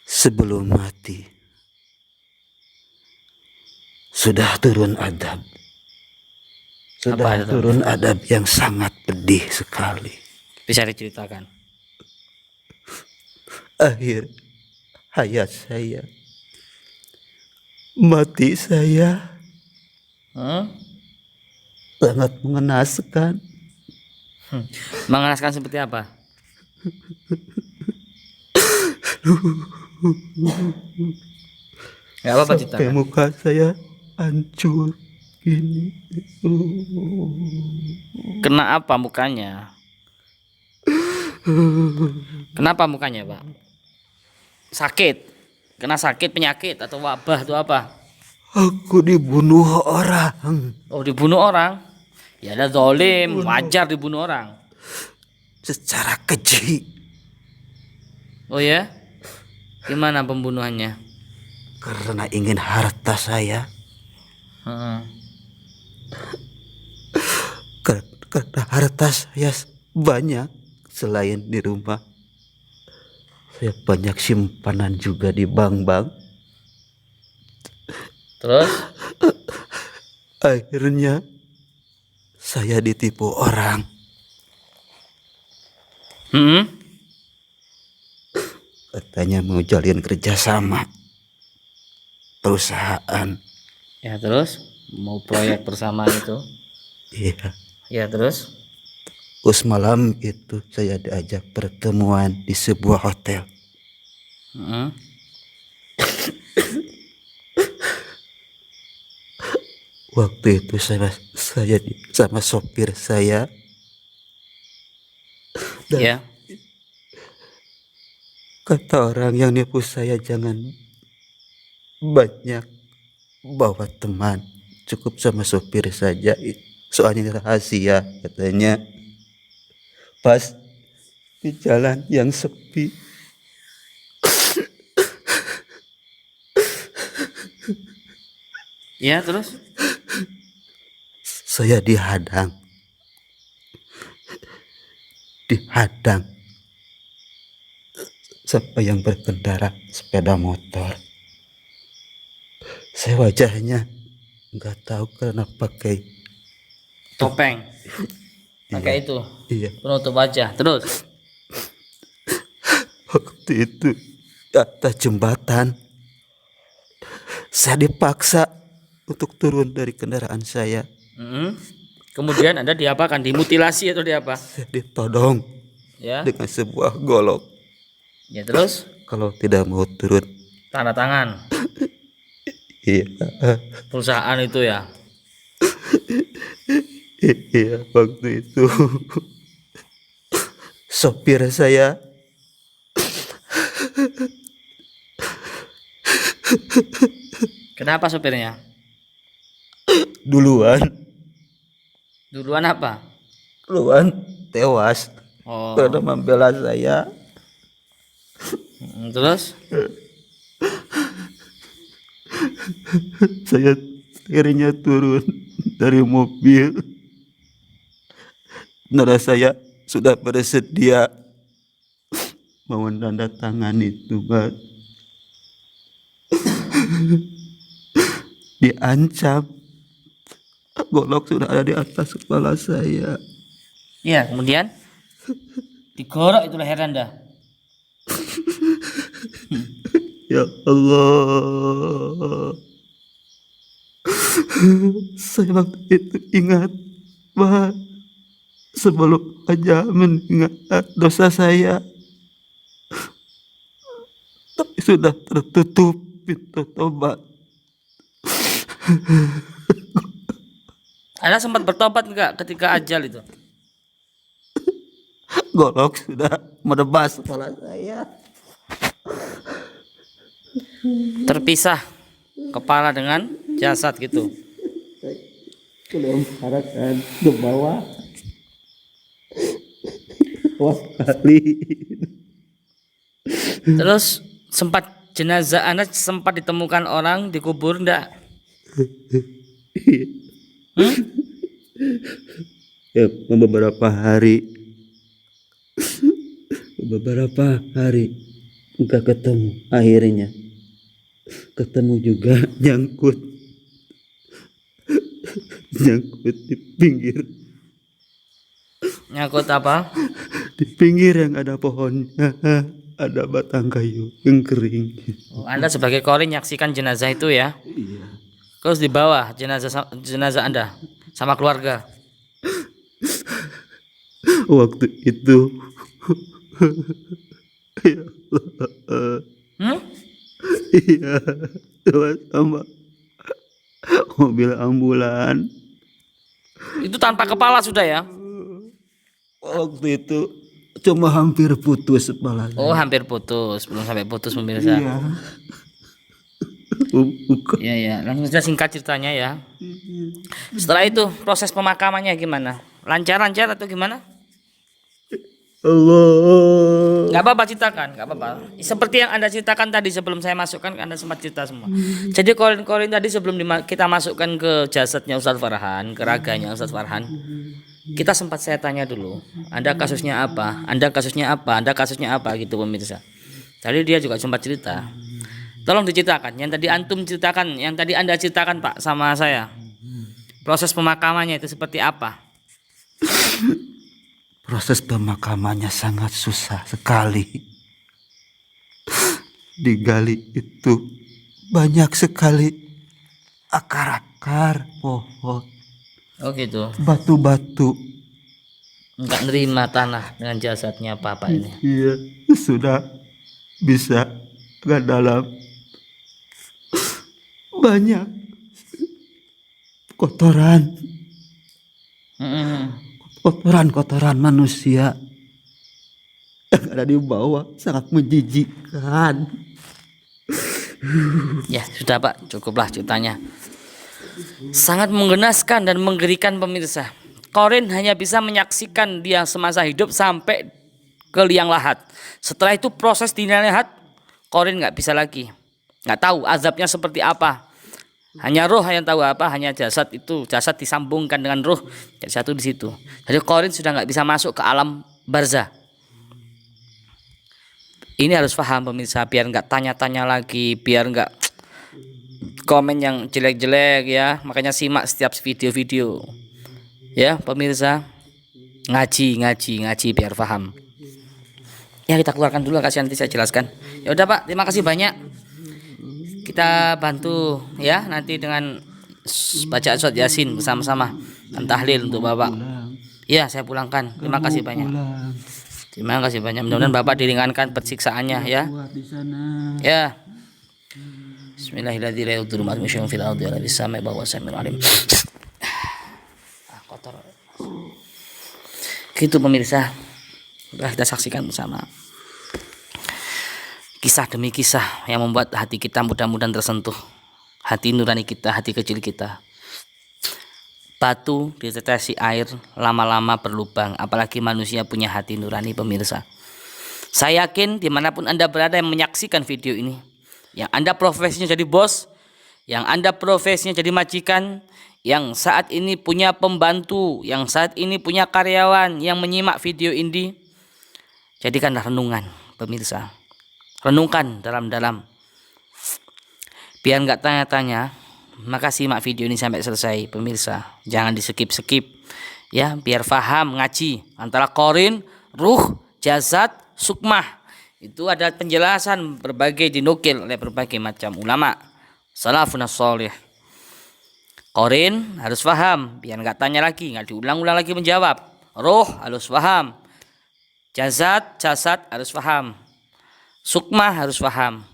Sebelum mati, sudah turun adab. Sudah Apa itu? turun adab yang sangat pedih sekali. Bisa diceritakan? Akhir hayat saya, mati saya sangat mengenaskan. Mengenaskan seperti apa? Nggak apa-apa Sampai ceritakan. muka saya hancur gini. Kena apa mukanya? Kenapa mukanya, Pak? Sakit? Kena sakit, penyakit atau wabah atau apa? Aku dibunuh orang Oh, dibunuh orang? Ya ada zalim, wajar dibunuh orang. secara keji Oh ya? Gimana pembunuhannya? karena ingin harta saya. Heeh. Karena harta saya banyak selain di rumah. Saya banyak simpanan juga di bank-bank. Terus? Akhirnya saya ditipu orang. Hmm? Katanya mau jalin kerjasama perusahaan. Ya terus? Mau proyek bersama itu? Iya. Ya terus? Terus malam itu saya diajak pertemuan di sebuah hotel. Heeh. Waktu itu saya sama sopir saya. Dan Ya. kata orang yang nipu saya, jangan banyak bawa teman, cukup sama sopir saja. Soalnya rahasia katanya. Pas di jalan yang sepi, Ya terus? saya dihadang sampai yang berkendara sepeda motor. Saya wajahnya nggak tahu karena pakai Topeng. Pakai itu. iya. Penutup wajah. Terus? Waktu itu di atas jembatan saya dipaksa untuk turun dari kendaraan saya. Mm-mm. Kemudian Anda diapakan? Dimutilasi atau diapa? Saya ditodong Ya. dengan sebuah golok. Ya terus? Kalau tidak mau turun, Tanda tangan. iya, Perusahaan itu ya. iya waktu itu sopir saya Kenapa sopirnya? duluan Duluan apa? tewas Oh. karena membela saya. Terus? Saya akhirnya turun dari mobil. Saudara saya sudah bersedia mau menandatangani itu, Mas. Diancam. Golok sudah ada di atas kepala saya. Ya, kemudian digorok itu leher Anda. Ya Allah. Saya waktu itu ingat, Pak, sebelum aja mengingat dosa saya, tapi sudah tertutup pintu tobat. Anda sempat bertobat enggak ketika ajal itu? Golok sudah menebas kepala saya. Terpisah kepala dengan jasad gitu. Belum arahkan ke bawah. Wah kali. Terus jenazah Anda sempat ditemukan orang dikubur enggak? Ya, beberapa hari nggak ketemu. Akhirnya ketemu juga nyangkut di pinggir Nyangkut apa? yang ada pohonnya, ada batang kayu yang kering. Oh, Anda sebagai kori menyaksikan jenazah itu ya? Iya. Terus di bawah jenazah Anda sama keluarga. Waktu itu Ya Allah. Hmm? Iya, sama mobil ambulan. Itu tanpa kepala sudah ya? Waktu itu cuma hampir putus kepala Oh, saya. hampir putus, belum sampai putus pemirsa. Iya. Bukan. Iya ya, langsung saja singkat ceritanya ya. Setelah itu proses pemakamannya gimana? Lancar-lancar atau gimana? Allah. Gak apa-apa ceritakan, gak apa-apa. Seperti yang Anda ceritakan tadi sebelum saya masukkan, Anda sempat cerita semua. Jadi korin-korin tadi sebelum kita masukkan ke jasadnya Ustadz Farhan, ke raganya Ustadz Farhan, kita sempat saya tanya dulu, Anda kasusnya apa? Anda kasusnya apa? Anda kasusnya apa? Gitu pemirsa. Tadi dia juga sempat cerita. Tolong diceritakan, yang tadi antum ceritakan, yang tadi Anda ceritakan Pak sama saya. Proses pemakamannya itu seperti apa? Proses pemakamannya sangat susah sekali. Digali itu banyak sekali akar-akar pohon, Oh gitu. batu-batu. Enggak nerima tanah dengan jasadnya Bapak ini. Iya, sudah bisa ke dalam banyak kotoran, kotoran manusia yang ada di bawah, sangat menjijikkan. Ya sudah Pak, cukuplah ceritanya. Sangat menggenaskan dan menggerikan pemirsa. Korin hanya bisa menyaksikan dia semasa hidup sampai ke liang lahat. Setelah itu proses di liang lahat, Korin nggak bisa lagi, nggak tahu azabnya seperti apa. Hanya roh yang tahu apa, hanya jasad itu, jasad disambungkan dengan roh, jadi satu di situ. Jadi Korin sudah nggak bisa masuk ke alam barzah. Ini harus paham pemirsa, biar nggak tanya-tanya lagi, biar nggak komen yang jelek-jelek ya. Makanya simak setiap video-video ya pemirsa, ngaji biar paham. Ya kita keluarkan dulu, kasih nanti saya jelaskan. Ya udah Pak, terima kasih banyak. Kita bantu ya nanti dengan bacaan surat Yasin bersama-sama dan tahlil untuk Bapak. Ya saya pulangkan. Terima kasih banyak. Terima kasih banyak. Mudah-mudahan Bapak diringankan persiksaannya ya. Ya. Bismillahirrahmanirrahim. Kotor. Gitu pemirsa. Sudah kita saksikan bersama. Kisah demi kisah yang membuat hati kita mudah-mudahan tersentuh. Hati nurani kita, hati kecil kita. Batu ditetesi air lama-lama berlubang, apalagi manusia punya hati nurani pemirsa. Saya yakin dimanapun Anda berada yang menyaksikan video ini, yang Anda profesinya jadi bos, yang Anda profesinya jadi majikan, yang saat ini punya pembantu, yang saat ini punya karyawan yang menyimak video ini, jadikanlah renungan pemirsa. Renungkan dalam-dalam. Biar nggak tanya-tanya, maka simak video ini sampai selesai pemirsa. Jangan di skip-skip ya, biar paham ngaji antara korin, ruh, jasad, sukmah. Itu ada penjelasan berbagai dinukil oleh berbagai macam ulama salafun sholih. Korin harus paham, biar nggak tanya lagi, nggak diulang-ulang lagi menjawab. Ruh harus paham, jasad harus paham, sukmah harus paham,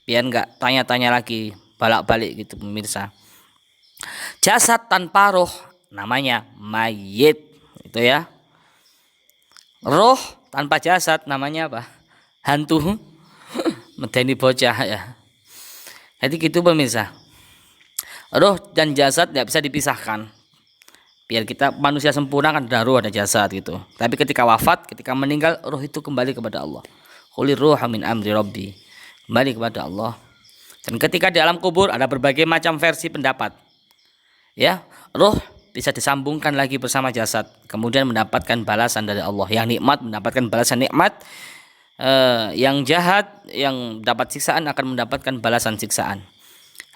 biar nggak tanya-tanya lagi balak-balik gitu pemirsa. Jasad tanpa roh namanya mayit, itu ya. Roh tanpa jasad namanya apa? Hantu. Medeni bocah ya. Jadi gitu pemirsa. Roh dan jasad tidak bisa dipisahkan. Biar kita manusia sempurna kan ada roh ada jasad gitu. Tapi ketika wafat, ketika meninggal, roh itu kembali kepada Allah. Qulir ruha min amri rabbi, kembali kepada Allah. Dan ketika di alam kubur ada berbagai macam versi pendapat. Ya, roh bisa disambungkan lagi bersama jasad, kemudian mendapatkan balasan dari Allah. Yang nikmat mendapatkan balasan nikmat, yang jahat, yang dapat siksaan akan mendapatkan balasan siksaan.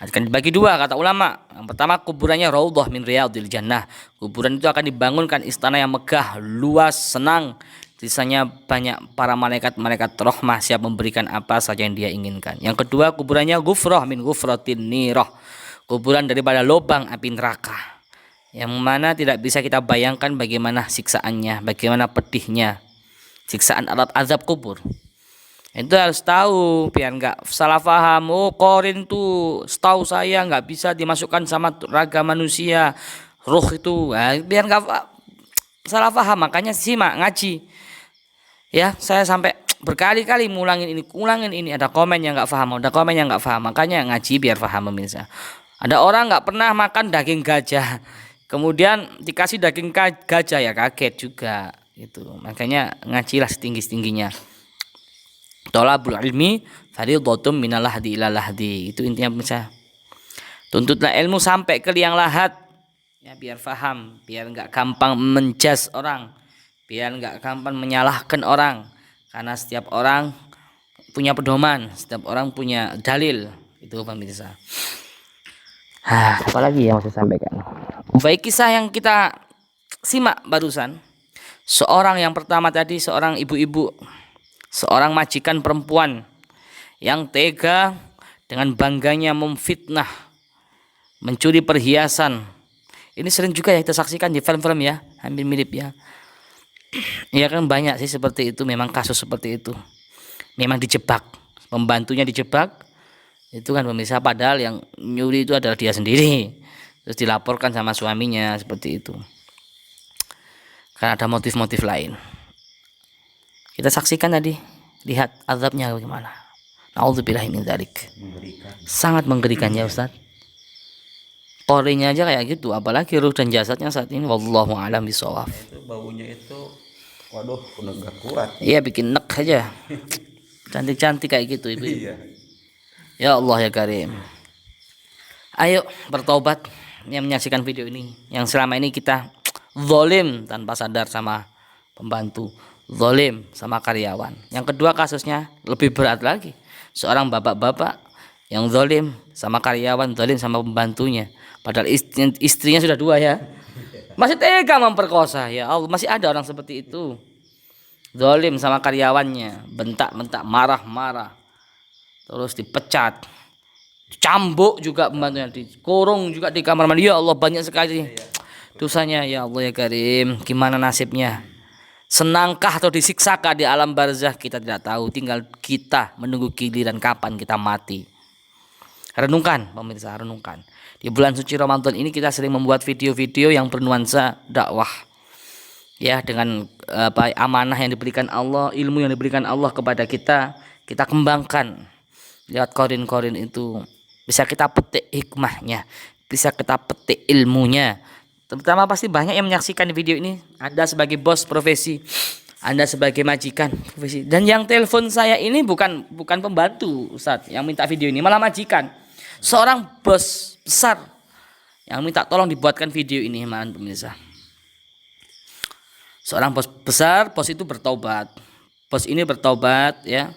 Akan dibagi dua kata ulama. Yang pertama, kuburannya raudhah min riyadil jannah. Kuburan itu akan dibangunkan istana yang megah, luas, senang. Sisanya banyak para malaikat-malaikat rahmah siap memberikan apa saja yang dia inginkan. Yang kedua, kuburannya ghufrah min ghufratin nirah. Kuburan daripada lubang api neraka, yang mana tidak bisa kita bayangkan bagaimana siksaannya, bagaimana pedihnya. siksaan azab kubur. Itu harus tahu biar nggak salah paham. Oh, korin tuh setahu saya nggak bisa dimasukkan sama raga manusia, ruh itu. Nah, biar nggak salah paham, makanya simak ngaji. Ya, saya sampai berkali-kali ngulangin ini. Ada komen yang nggak paham, makanya ngaji biar paham pemirsa. Ada orang nggak pernah makan daging gajah, kemudian dikasih daging gajah ya kaget juga. Itu makanya ngajilah setinggi-tingginya. Tolabul ilmi fardhatun minal lahdi ila lahdi. Itu intinya pemirsa. Tuntutlah ilmu sampai ke liang lahat. Ya biar paham, biar enggak gampang menjas orang, biar enggak gampang menyalahkan orang. Karena setiap orang punya pedoman, setiap orang punya dalil. Itu pemirsa. Apalagi yang mau saya sampaikan. Baik, kisah yang kita simak barusan. Seorang yang pertama tadi, seorang ibu-ibu, seorang majikan perempuan yang tega dengan bangganya memfitnah, mencuri perhiasan. Ini sering juga ya kita saksikan di film-film ya, hampir mirip ya. Ya kan banyak sih seperti itu, memang kasus seperti itu. Memang dijebak, pembantunya dijebak. Itu kan pemirsa, padahal yang nyuri itu adalah dia sendiri. Terus dilaporkan sama suaminya seperti itu. Karena ada motif-motif lain. Kita saksikan tadi, lihat azabnya bagaimana. Nauzubillahi min dzalik. Sangat menggerikan ya Ustaz. Korinya aja kayak gitu, apalagi ruh dan jasadnya saat ini. Wallahu a'lam bishawab. Itu baunya itu, waduh, udah gak kuat. Iya, bikin nek aja. Cantik-cantik kayak gitu ibu. Iya. Ya Allah ya Karim. Ayo bertobat yang menyaksikan video ini, yang selama ini kita zalim tanpa sadar sama pembantu, zalim sama karyawan. Yang kedua kasusnya lebih berat lagi. Seorang bapak-bapak yang zalim sama karyawan, zalim sama pembantunya. Padahal istrinya sudah 2 ya. Masih tega memperkosa. Ya Allah, masih ada orang seperti itu. Zalim sama karyawannya, bentak-bentak, marah-marah. Terus dipecat. Cambuk juga pembantunya, dikurung juga di kamar mandi. Ya Allah, banyak sekali dosanya. Ya Allah ya Karim, gimana nasibnya? Senangkah atau disiksakah di alam barzah, kita tidak tahu. Tinggal kita menunggu giliran kapan kita mati. Renungkan pemirsa, renungkan. Di bulan suci Ramadan ini kita sering membuat video-video yang bernuansa dakwah. Ya, dengan amanah yang diberikan Allah, ilmu yang diberikan Allah kepada kita kembangkan. Lewat korin-korin itu bisa kita petik hikmahnya, bisa kita petik ilmunya. Terutama pasti banyak yang menyaksikan video ini. Anda sebagai bos profesi, Anda sebagai majikan profesi. Dan yang telepon saya ini bukan pembantu Ustaz yang minta video ini, malah majikan. Seorang bos besar yang minta tolong dibuatkan video ini, malah pemirsa. Seorang bos besar, bos itu bertobat. Bos ini bertobat ya.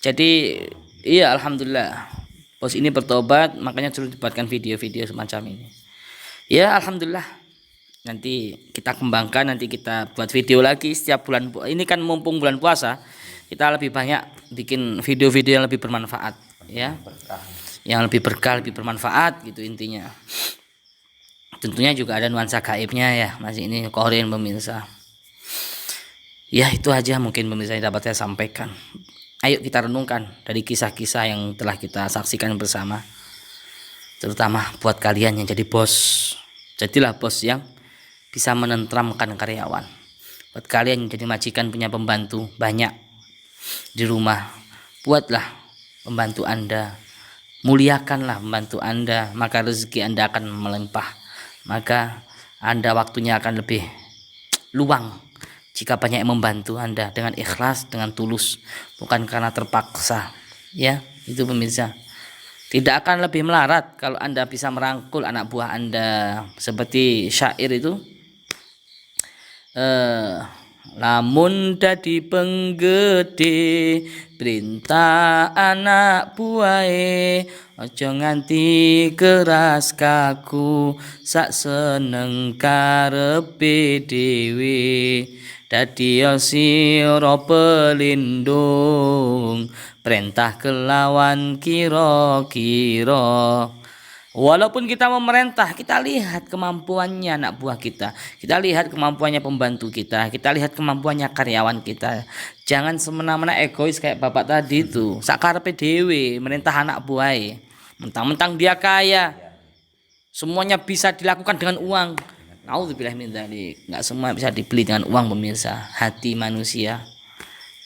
Jadi iya, alhamdulillah. Bos ini bertobat, makanya suruh dibuatkan video-video semacam ini. Ya, alhamdulillah. Nanti kita kembangkan, nanti kita buat video lagi setiap bulan. Ini kan mumpung bulan puasa, kita lebih banyak bikin video-video yang lebih bermanfaat, ya. Yang lebih berkah, lebih bermanfaat gitu intinya. Tentunya juga ada nuansa gaibnya ya, masih ini korin pemirsa. Ya, itu aja mungkin pemirsa yang dapat saya sampaikan. Ayo kita renungkan dari kisah-kisah yang telah kita saksikan bersama. Terutama buat kalian yang jadi bos. Jadilah bos yang bisa menenteramkan karyawan. Buat kalian yang jadi majikan punya pembantu banyak di rumah, buatlah pembantu Anda. Muliakanlah pembantu Anda, maka rezeki Anda akan melimpah. Maka Anda waktunya akan lebih luang jika banyak yang membantu Anda dengan ikhlas, dengan tulus, bukan karena terpaksa. Ya, itu pemirsa. Tidak akan lebih melarat kalau Anda bisa merangkul anak buah Anda. Seperti syair itu, lamun dadi penggede perintah anak buahe, aja nganti keras kaku sak seneng karepe dhewe. Dadi sira pelindung perintah kelawan kira-kira. Walaupun kita memerintah, kita lihat kemampuannya anak buah kita lihat kemampuannya pembantu kita lihat kemampuannya karyawan kita. Jangan semena-mena egois kayak bapak tadi itu, sakarepe dhewe merintah anak buah. Mentang-mentang dia kaya, semuanya bisa dilakukan dengan uang. Nauzubillah min dzalik. Enggak semua bisa dibeli dengan uang pemirsa. Hati manusia,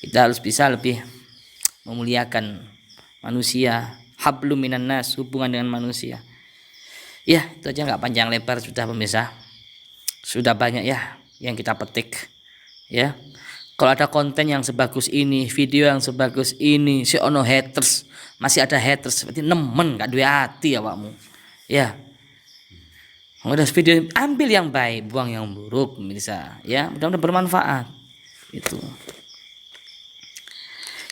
kita harus bisa lebih memuliakan manusia. Hablum minan nas, hubungan dengan manusia. Ya, itu aja, nggak panjang lebar sudah pemirsa. Sudah banyak ya yang kita petik. Ya. Kalau ada konten yang sebagus ini, video yang sebagus ini, si ono haters, masih ada haters, berarti nemen gak duwe hati awakmu. Ya. Udah video, ambil yang baik, buang yang buruk pemirsa. Ya, mudah-mudahan bermanfaat. Itu.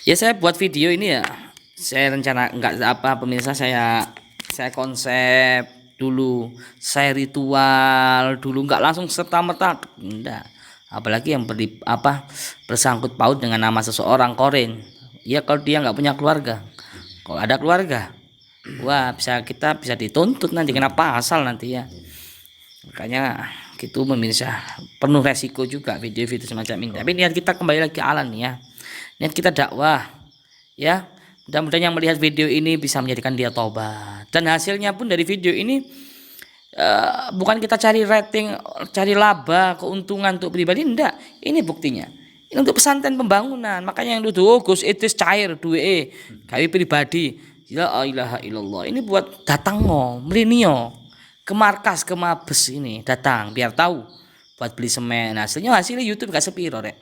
Ya, saya buat video ini ya. Saya rencana pemirsa, saya konsep dulu, saya ritual dulu, nggak langsung serta-merta, enggak. Apalagi yang bersangkut paut dengan nama seseorang korin. Ya kalau dia nggak punya keluarga, kalau ada keluarga, wah kita bisa dituntut nanti, kena pasal nanti ya. Makanya gitu pemirsa, penuh resiko juga video-video semacam ini. Tapi niat kita kembali lagi alam ya, niat kita dakwah ya. Mudah-mudahan yang melihat video ini bisa menjadikan dia tobat. Dan hasilnya pun dari video ini bukan kita cari rating, cari laba, keuntungan untuk pribadi, enggak. Ini buktinya. Ini untuk pesantren pembangunan. Makanya yang duduk Gus Idris cair duwe gawe pribadi. La ilaha illallah. Ini buat datang mlinio ke markas, ke Mabes ini, datang biar tahu buat beli semen. Hasilnya YouTube gak sepiro rek.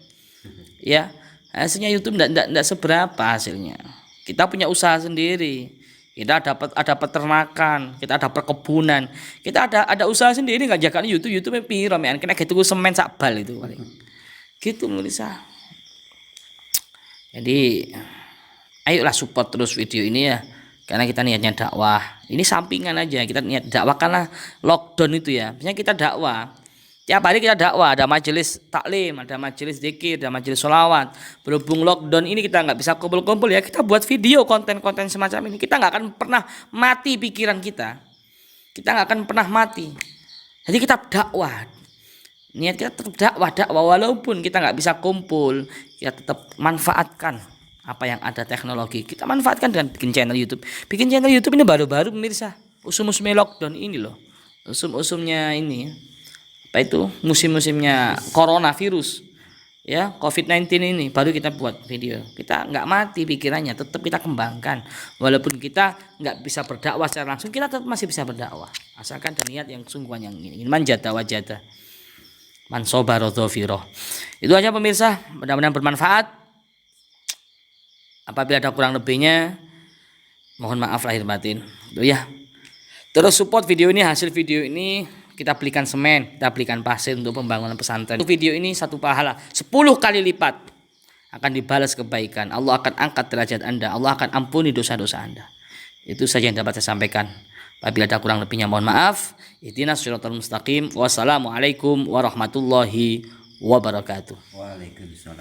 Ya, hasilnya YouTube enggak seberapa hasilnya. Kita punya usaha sendiri, kita ada peternakan, kita ada perkebunan, kita ada usaha sendiri, nggak jaga YouTube piro men, kena gitu semen sak bal itu paling. Gitu pemirsa. Jadi ayolah support terus video ini ya, karena kita niatnya dakwah. Ini sampingan aja, kita niat dakwah karena lockdown itu ya. Misalnya kita dakwah, tiap hari kita dakwah, ada majelis taklim, ada majelis zikir, ada majelis sholawat. Berhubung lockdown ini kita nggak bisa kumpul-kumpul ya, kita buat video konten-konten semacam ini. Kita nggak akan pernah mati pikiran kita nggak akan pernah mati. Jadi kita dakwah, niat kita tetap dakwah walaupun kita nggak bisa kumpul, kita tetap manfaatkan apa yang ada teknologi. Kita manfaatkan dengan bikin channel YouTube. Bikin channel YouTube ini baru-baru pemirsa, usum-usumnya lockdown ini loh, usum-usumnya ini. Apa itu musim-musimnya coronavirus ya, COVID-19 ini baru kita buat video. Kita nggak mati pikirannya, tetap kita kembangkan. Walaupun kita nggak bisa berdakwah secara langsung, kita tetap masih bisa berdakwah asalkan ada niat yang sungguhan, yang ingin manjada wajada man sobaro dhafiro. Itu aja pemirsa, mudah-mudahan bermanfaat. Apabila ada kurang lebihnya mohon maaf lahir batin. Itu ya. Terus support video ini, hasil video ini kita belikan semen, kita belikan pasir untuk pembangunan pesantren. Video ini satu pahala 10 kali lipat akan dibalas kebaikan. Allah akan angkat derajat Anda, Allah akan ampuni dosa-dosa Anda. Itu saja yang dapat saya sampaikan. Apabila ada kurang lebihnya mohon maaf. Ihdinas shiratal mustaqim. Wassalamualaikum warahmatullahi wabarakatuh. Waalaikumsalam.